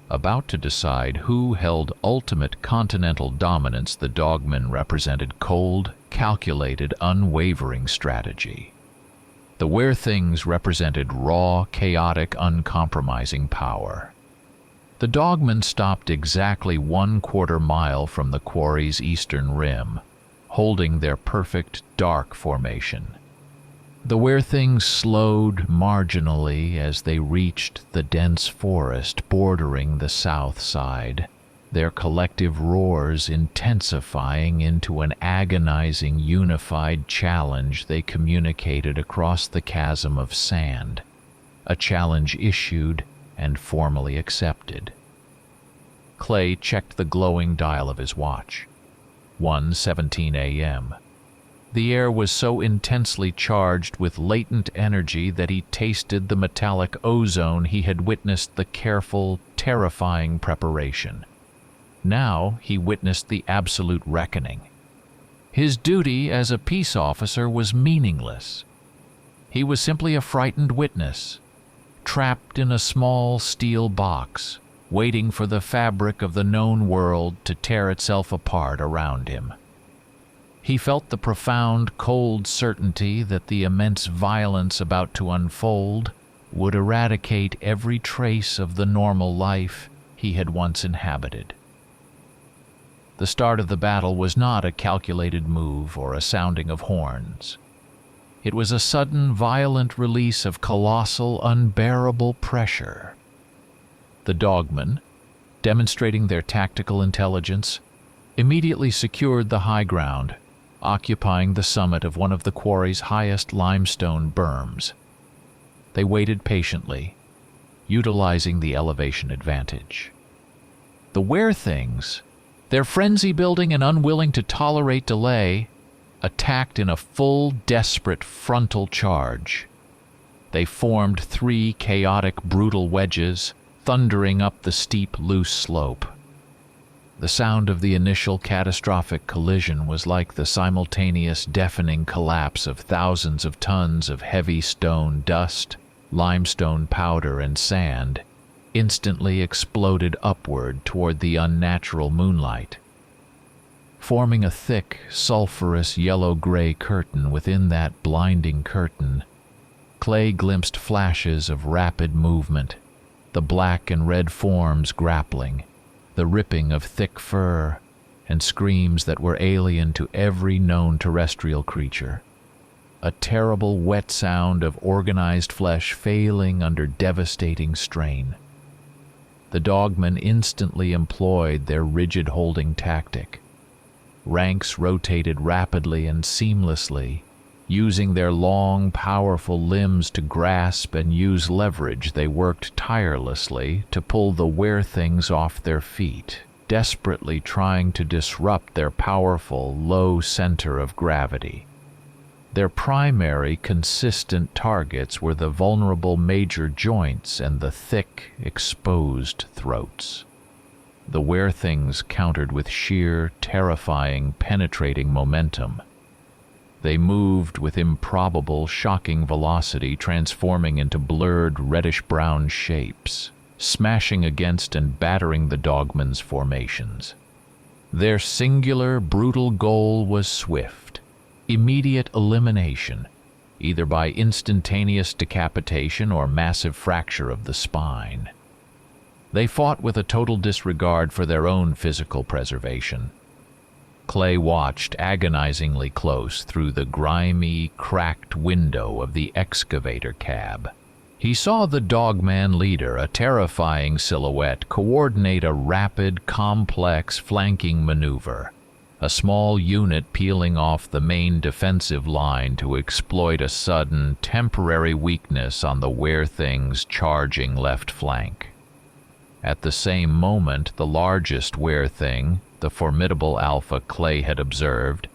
about to decide who held ultimate continental dominance. The Dogmen represented cold, calculated, unwavering strategy. The Werethings represented raw, chaotic, uncompromising power. The Dogmen stopped exactly 1/4 mile from the quarry's eastern rim, holding their perfect dark formation. The Werethings slowed marginally as they reached the dense forest bordering the south side, their collective roars intensifying into an agonizing, unified challenge they communicated across the chasm of sand, a challenge issued and formally accepted. Clay checked the glowing dial of his watch. 1:17 a.m. The air was so intensely charged with latent energy that he tasted the metallic ozone he had witnessed the careful, terrifying preparation. Now he witnessed the absolute reckoning. His duty as a peace officer was meaningless. He was simply a frightened witness, trapped in a small steel box, waiting for the fabric of the known world to tear itself apart around him. He felt the profound, cold certainty that the immense violence about to unfold would eradicate every trace of the normal life he had once inhabited. The start of the battle was not a calculated move or a sounding of horns. It was a sudden, violent release of colossal, unbearable pressure. The Dogmen, demonstrating their tactical intelligence, immediately secured the high ground, occupying the summit of one of the quarry's highest limestone berms. They waited patiently, utilizing the elevation advantage. The were-things, their frenzy-building and unwilling to tolerate delay, attacked in a full, desperate frontal charge. They formed 3 chaotic, brutal wedges, thundering up the steep, loose slope. The sound of the initial catastrophic collision was like the simultaneous deafening collapse of thousands of tons of heavy stone dust, limestone powder, and sand, instantly exploded upward toward the unnatural moonlight. Forming a thick, sulphurous yellow-gray curtain within that blinding curtain, Clay glimpsed flashes of rapid movement, the black and red forms grappling, the ripping of thick fur, and screams that were alien to every known terrestrial creature. A terrible wet sound of organized flesh failing under devastating strain. The Dogmen instantly employed their rigid holding tactic. Ranks rotated rapidly and seamlessly, using their long, powerful limbs to grasp and use leverage. They worked tirelessly to pull the were-things off their feet, desperately trying to disrupt their powerful, low center of gravity. Their primary, consistent targets were the vulnerable major joints and the thick, exposed throats. The were-things countered with sheer, terrifying, penetrating momentum. They moved with improbable, shocking velocity, transforming into blurred, reddish-brown shapes, smashing against and battering the Dogmen's formations. Their singular, brutal goal was swift, immediate elimination, either by instantaneous decapitation or massive fracture of the spine. They fought with a total disregard for their own physical preservation. Clay watched agonizingly close through the grimy, cracked window of the excavator cab. He saw the Dogman leader, a terrifying silhouette, coordinate a rapid, complex flanking maneuver, a small unit peeling off the main defensive line to exploit a sudden, temporary weakness on the were-things' charging left flank. At the same moment, the largest were-thing, the formidable Alpha Clay had observed,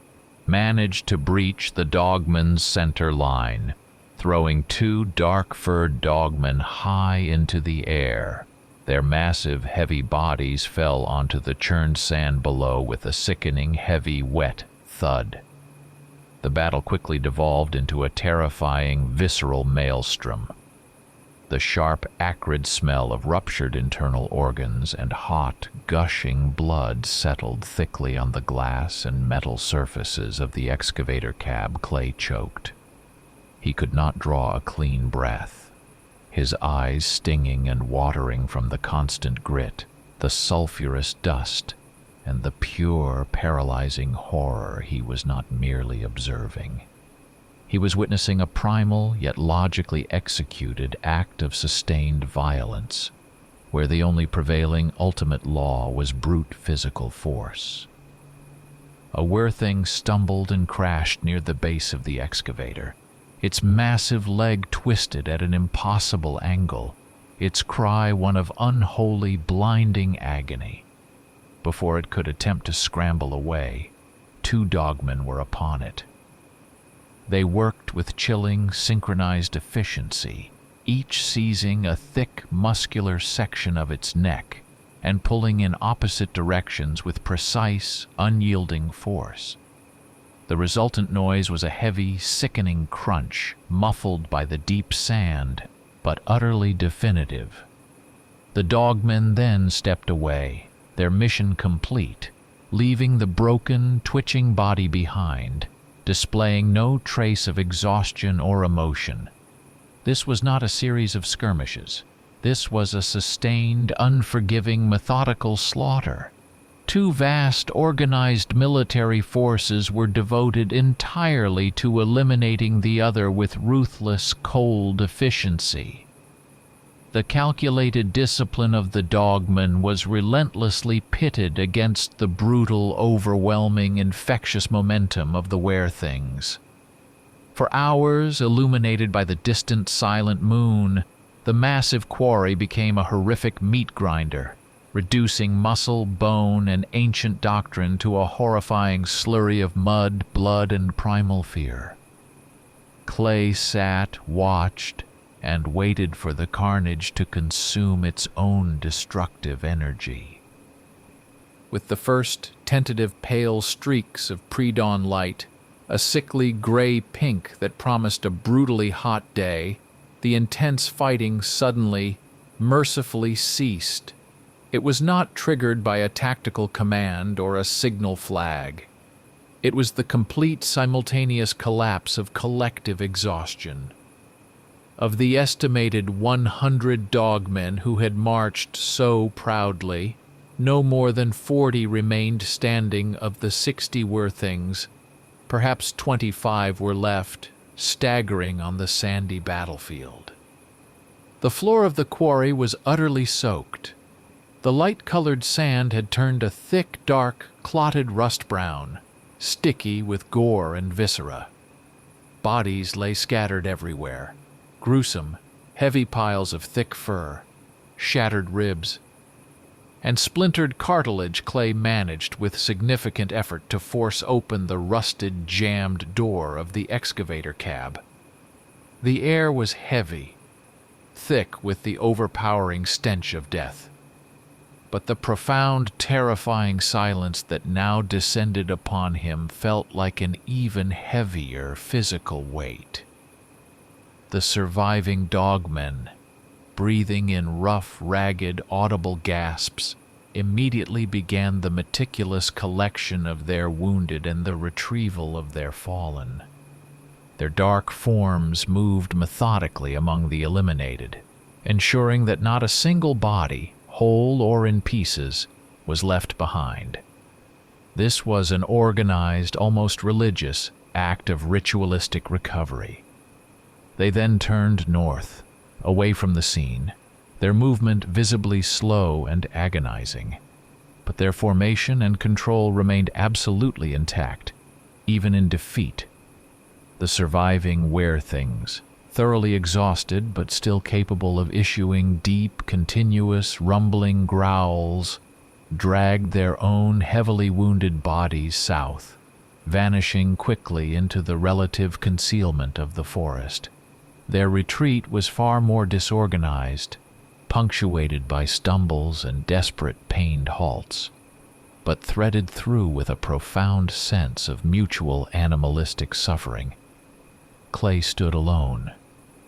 managed to breach the Dogman's center line, throwing 2 dark-furred Dogmen high into the air. Their massive, heavy bodies fell onto the churned sand below with a sickening, heavy, wet thud. The battle quickly devolved into a terrifying, visceral maelstrom. The sharp, acrid smell of ruptured internal organs and hot, gushing blood settled thickly on the glass and metal surfaces of the excavator cab. Clay choked. He could not draw a clean breath, his eyes stinging and watering from the constant grit, the sulphurous dust, and the pure, paralyzing horror he was not merely observing. He was witnessing a primal yet logically executed act of sustained violence, where the only prevailing ultimate law was brute physical force. A were-thing stumbled and crashed near the base of the excavator, its massive leg twisted at an impossible angle, its cry one of unholy, blinding agony. Before it could attempt to scramble away, 2 Dogmen were upon it. They worked with chilling, synchronized efficiency, each seizing a thick, muscular section of its neck and pulling in opposite directions with precise, unyielding force. The resultant noise was a heavy, sickening crunch, muffled by the deep sand, but utterly definitive. The Dogmen then stepped away, their mission complete, leaving the broken, twitching body behind, displaying no trace of exhaustion or emotion. This was not a series of skirmishes. This was a sustained, unforgiving, methodical slaughter. Two vast, organized military forces were devoted entirely to eliminating the other with ruthless, cold efficiency. The calculated discipline of the Dogman was relentlessly pitted against the brutal, overwhelming, infectious momentum of the Werethings. For hours, illuminated by the distant, silent moon, the massive quarry became a horrific meat grinder, reducing muscle, bone, and ancient doctrine to a horrifying slurry of mud, blood, and primal fear. Clay sat, watched, and waited for the carnage to consume its own destructive energy. With the first tentative pale streaks of pre-dawn light, a sickly gray pink that promised a brutally hot day, the intense fighting suddenly, mercifully ceased. It was not triggered by a tactical command or a signal flag. It was the complete simultaneous collapse of collective exhaustion. Of the estimated 100 Dogmen who had marched so proudly, no more than 40 remained standing. Of the 60 Werethings, perhaps 25 were left, staggering on the sandy battlefield. The floor of the quarry was utterly soaked. The light-colored sand had turned a thick, dark, clotted rust brown, sticky with gore and viscera. Bodies lay scattered everywhere, gruesome, heavy piles of thick fur, shattered ribs, and splintered cartilage. Clay managed with significant effort to force open the rusted, jammed door of the excavator cab. The air was heavy, thick with the overpowering stench of death. But the profound, terrifying silence that now descended upon him felt like an even heavier physical weight. The surviving Dogmen, breathing in rough, ragged, audible gasps, immediately began the meticulous collection of their wounded and the retrieval of their fallen. Their dark forms moved methodically among the eliminated, ensuring that not a single body, whole or in pieces, was left behind. This was an organized, almost religious, act of ritualistic recovery. They then turned north, away from the scene, their movement visibly slow and agonizing. But their formation and control remained absolutely intact, even in defeat. The surviving Werethings, thoroughly exhausted but still capable of issuing deep, continuous, rumbling growls, dragged their own heavily wounded bodies south, vanishing quickly into the relative concealment of the forest. Their retreat was far more disorganized, punctuated by stumbles and desperate, pained halts, but threaded through with a profound sense of mutual animalistic suffering. Clay stood alone,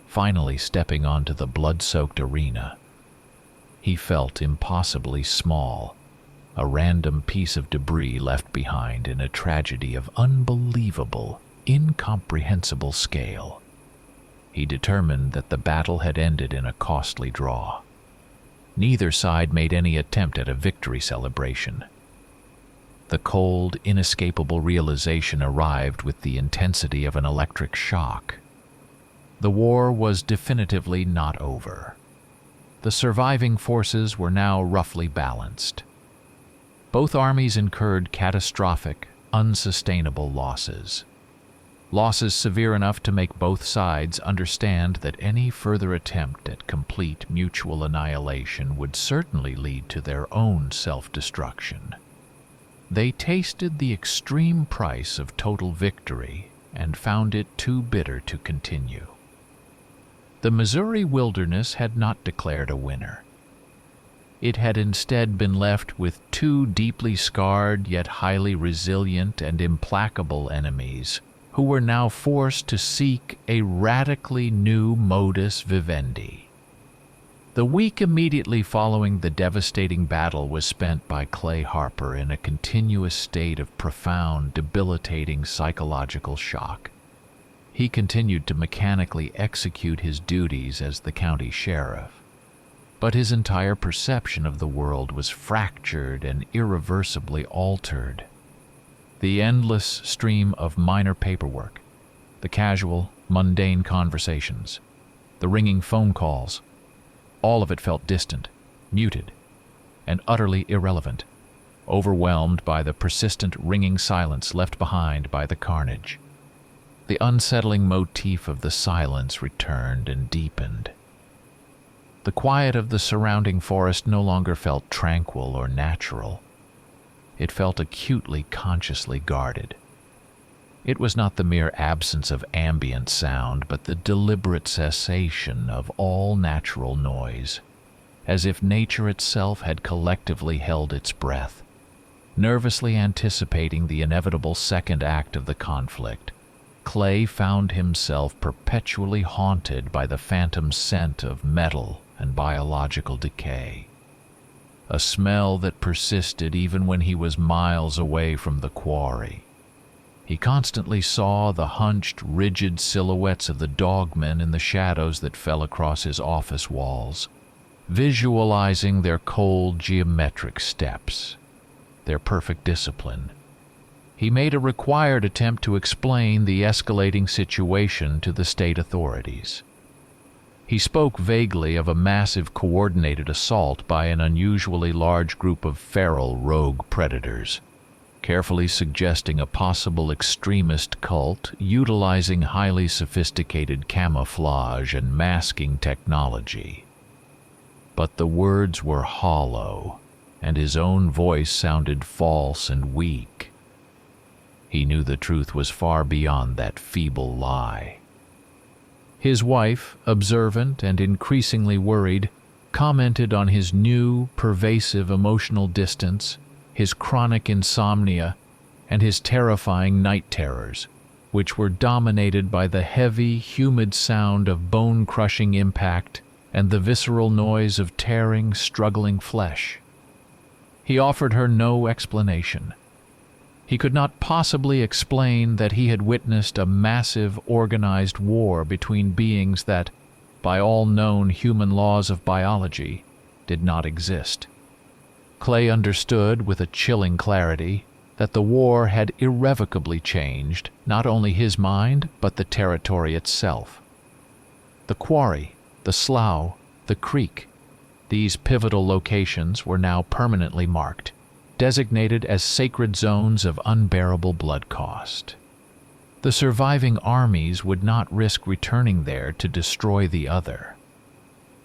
finally stepping onto the blood-soaked arena. He felt impossibly small, a random piece of debris left behind in a tragedy of unbelievable, incomprehensible scale. He determined that the battle had ended in a costly draw. Neither side made any attempt at a victory celebration. The cold, inescapable realization arrived with the intensity of an electric shock. The war was definitively not over. The surviving forces were now roughly balanced. Both armies incurred catastrophic, unsustainable losses. Losses severe enough to make both sides understand that any further attempt at complete mutual annihilation would certainly lead to their own self-destruction. They tasted the extreme price of total victory and found it too bitter to continue. The Missouri wilderness had not declared a winner. It had instead been left with two deeply scarred yet highly resilient and implacable enemies who were now forced to seek a radically new modus vivendi. The week immediately following the devastating battle was spent by Clay Harper in a continuous state of profound, debilitating psychological shock. He continued to mechanically execute his duties as the county sheriff, but his entire perception of the world was fractured and irreversibly altered. The endless stream of minor paperwork, the casual, mundane conversations, the ringing phone calls, all of it felt distant, muted, and utterly irrelevant, overwhelmed by the persistent ringing silence left behind by the carnage. The unsettling motif of the silence returned and deepened. The quiet of the surrounding forest no longer felt tranquil or natural. It felt acutely, consciously guarded. It was not the mere absence of ambient sound, but the deliberate cessation of all natural noise, as if nature itself had collectively held its breath, nervously anticipating the inevitable second act of the conflict. Clay found himself perpetually haunted by the phantom scent of metal and biological decay, a smell that persisted even when he was miles away from the quarry. He constantly saw the hunched, rigid silhouettes of the Dogman in the shadows that fell across his office walls, visualizing their cold, geometric steps, their perfect discipline. He made a required attempt to explain the escalating situation to the state authorities. He spoke vaguely of a massive coordinated assault by an unusually large group of feral rogue predators, carefully suggesting a possible extremist cult utilizing highly sophisticated camouflage and masking technology. But the words were hollow, and his own voice sounded false and weak. He knew the truth was far beyond that feeble lie. His wife, observant and increasingly worried, commented on his new, pervasive emotional distance, his chronic insomnia, and his terrifying night terrors, which were dominated by the heavy, humid sound of bone-crushing impact and the visceral noise of tearing, struggling flesh. He offered her no explanation. He could not possibly explain that he had witnessed a massive, organized war between beings that, by all known human laws of biology, did not exist. Clay understood with a chilling clarity that the war had irrevocably changed not only his mind, but the territory itself. The quarry, the slough, the creek, these pivotal locations were now permanently marked, designated as sacred zones of unbearable blood cost. The surviving armies would not risk returning there to destroy the other.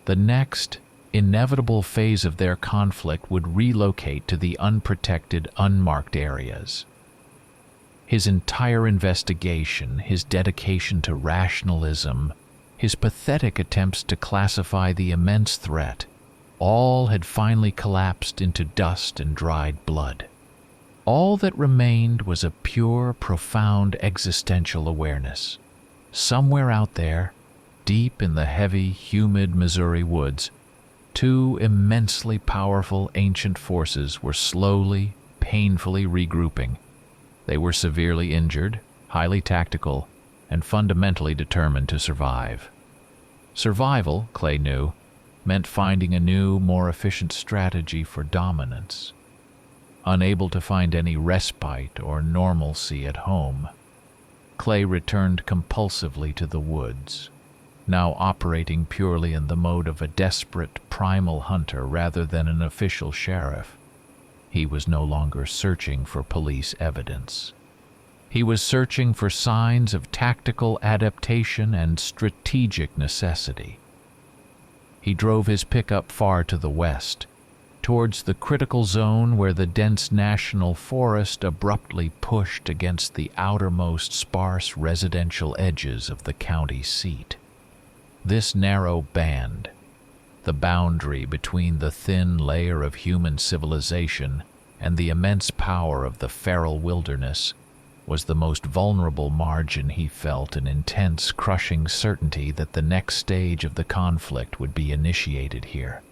The next, inevitable phase of their conflict would relocate to the unprotected, unmarked areas. His entire investigation, his dedication to rationalism, his pathetic attempts to classify the immense threat, all had finally collapsed into dust and dried blood. All that remained was a pure, profound existential awareness. Somewhere out there, deep in the heavy, humid Missouri woods, two immensely powerful ancient forces were slowly, painfully regrouping. They were severely injured, highly tactical, and fundamentally determined to survive. Survival, Clay knew, meant finding a new, more efficient strategy for dominance. Unable to find any respite or normalcy at home, Clay returned compulsively to the woods, now operating purely in the mode of a desperate, primal hunter rather than an official sheriff. He was no longer searching for police evidence. He was searching for signs of tactical adaptation and strategic necessity. He drove his pickup far to the west, towards the critical zone where the dense national forest abruptly pushed against the outermost sparse residential edges of the county seat. This narrow band, the boundary between the thin layer of human civilization and the immense power of the feral wilderness, was the most vulnerable margin. He felt an intense, crushing certainty that the next stage of the conflict would be initiated here.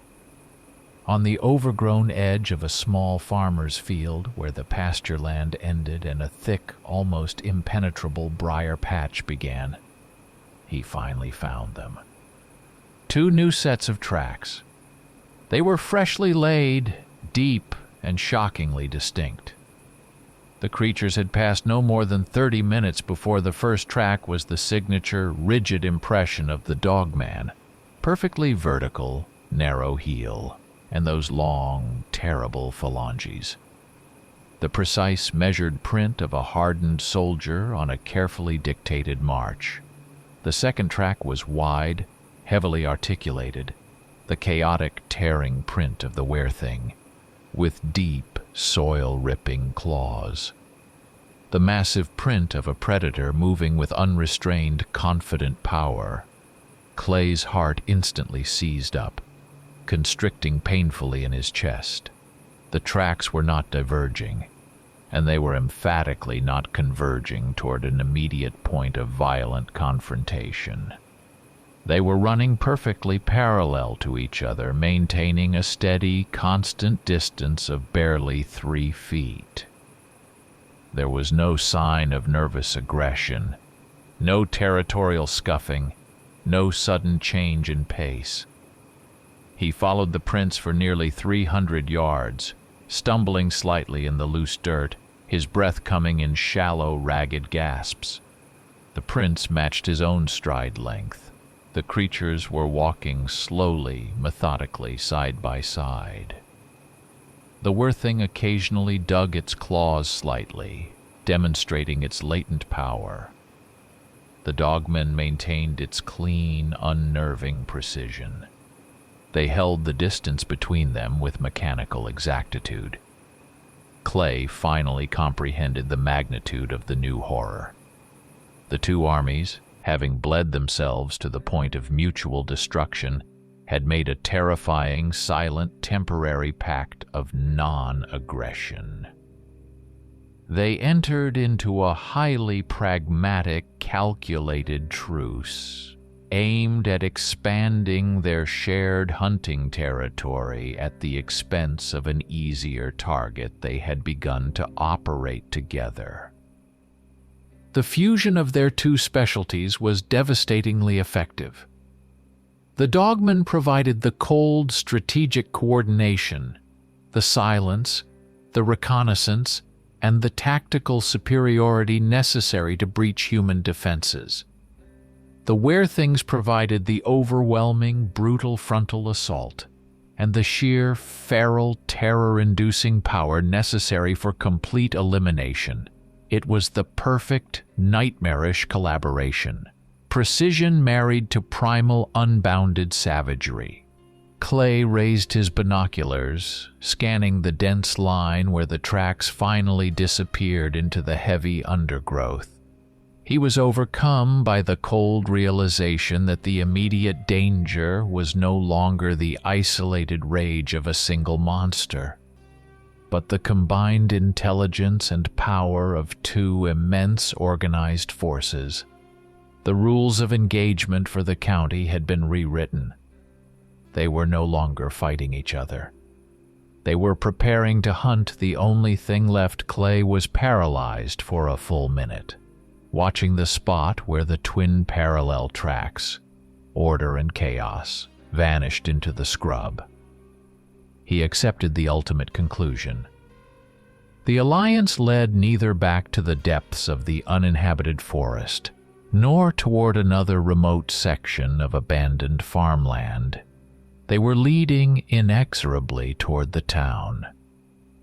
On the overgrown edge of a small farmer's field, where the pasture land ended and a thick, almost impenetrable briar patch began, he finally found them. 2 new sets of tracks. They were freshly laid, deep, and shockingly distinct. The creatures had passed no more than 30 minutes before the first track was the signature, rigid impression of the Dogman. Perfectly vertical, narrow heel, and those long, terrible phalanges. The precise, measured print of a hardened soldier on a carefully dictated march. The second track was wide, heavily articulated, the chaotic, tearing print of the were-thing, with deep, soil-ripping claws. The massive print of a predator moving with unrestrained, confident power. Clay's heart instantly seized up, constricting painfully in his chest. The tracks were not diverging, and they were emphatically not converging toward an immediate point of violent confrontation. They were running perfectly parallel to each other, maintaining a steady, constant distance of barely 3 feet. There was no sign of nervous aggression, no territorial scuffing, no sudden change in pace. He followed the prints for nearly 300 yards, stumbling slightly in the loose dirt, his breath coming in shallow, ragged gasps. The prints matched his own stride length. The creatures were walking slowly, methodically, side by side. The were-thing occasionally dug its claws slightly, demonstrating its latent power. The Dogman maintained its clean, unnerving precision. They held the distance between them with mechanical exactitude. Clay finally comprehended the magnitude of the new horror. The 2 armies, having bled themselves to the point of mutual destruction, had made a terrifying, silent, temporary pact of non-aggression. They entered into a highly pragmatic, calculated truce, aimed at expanding their shared hunting territory at the expense of an easier target they had begun to operate together. The fusion of their 2 specialties was devastatingly effective. The Dogman provided the cold, strategic coordination, the silence, the reconnaissance, and the tactical superiority necessary to breach human defenses. The were-things provided the overwhelming, brutal frontal assault, and the sheer, feral, terror-inducing power necessary for complete elimination. It was the perfect, nightmarish collaboration. Precision married to primal, unbounded savagery. Clay raised his binoculars, scanning the dense line where the tracks finally disappeared into the heavy undergrowth. He was overcome by the cold realization that the immediate danger was no longer the isolated rage of a single monster, but the combined intelligence and power of 2 immense organized forces. The rules of engagement for the county had been rewritten. They were no longer fighting each other. They were preparing to hunt the only thing left. Clay was paralyzed for a full minute, watching the spot where the twin parallel tracks, order and chaos, vanished into the scrub. He accepted the ultimate conclusion. The alliance led neither back to the depths of the uninhabited forest, nor toward another remote section of abandoned farmland. They were leading inexorably toward the town.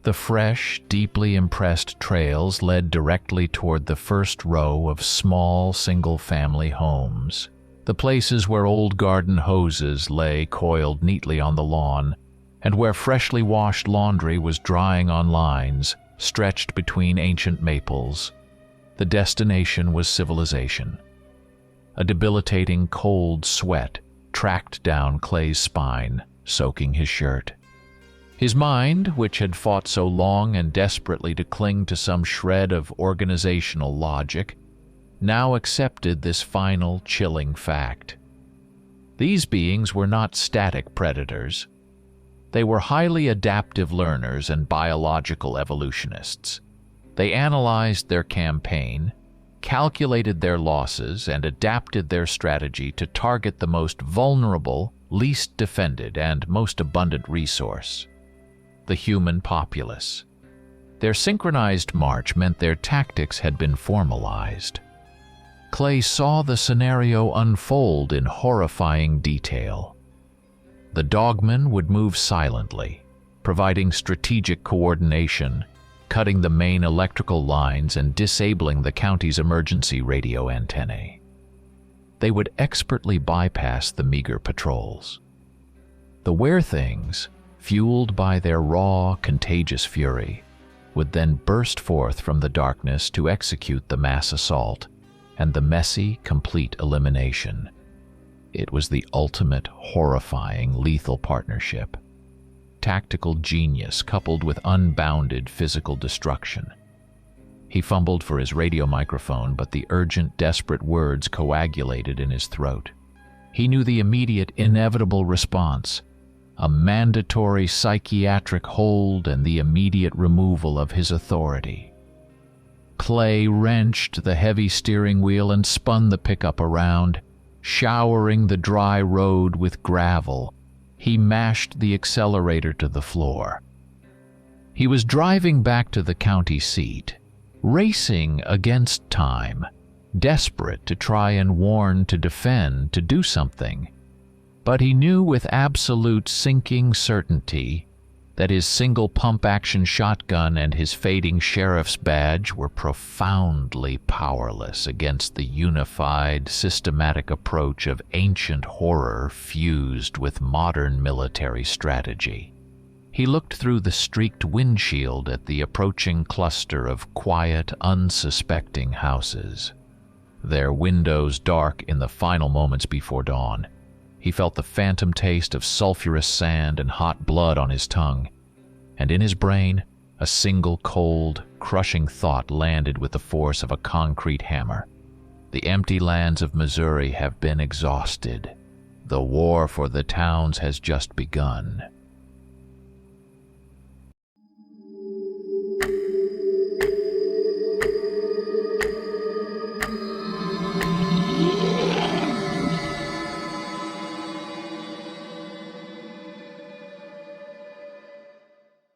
The fresh, deeply impressed trails led directly toward the first row of small, single-family homes, the places where old garden hoses lay coiled neatly on the lawn, and where freshly washed laundry was drying on lines stretched between ancient maples. The destination was civilization. A debilitating cold sweat tracked down Clay's spine, soaking his shirt. His mind, which had fought so long and desperately to cling to some shred of organizational logic, now accepted this final, chilling fact. These beings were not static predators. They were highly adaptive learners and biological evolutionists. They analyzed their campaign, calculated their losses, and adapted their strategy to target the most vulnerable, least defended, and most abundant resource: the human populace. Their synchronized march meant their tactics had been formalized. Clay saw the scenario unfold in horrifying detail. The Dogman would move silently, providing strategic coordination, cutting the main electrical lines and disabling the county's emergency radio antennae. They would expertly bypass the meager patrols. The Were-Things, fueled by their raw, contagious fury, would then burst forth from the darkness to execute the mass assault and the messy, complete elimination. It was the ultimate, horrifying, lethal partnership. Tactical genius coupled with unbounded physical destruction. He fumbled for his radio microphone, but the urgent, desperate words coagulated in his throat. He knew the immediate, inevitable response: a mandatory psychiatric hold and the immediate removal of his authority. Clay wrenched the heavy steering wheel and spun the pickup around, showering the dry road with gravel. He mashed the accelerator to the floor. He was driving back to the county seat, racing against time, desperate to try and warn, to defend, to do something. But he knew with absolute sinking certainty that his single pump-action shotgun and his fading sheriff's badge were profoundly powerless against the unified, systematic approach of ancient horror fused with modern military strategy. He looked through the streaked windshield at the approaching cluster of quiet, unsuspecting houses, their windows dark in the final moments before dawn. He felt the phantom taste of sulfurous sand and hot blood on his tongue, and in his brain, a single cold, crushing thought landed with the force of a concrete hammer. The empty lands of Missouri have been exhausted. The war for the towns has just begun.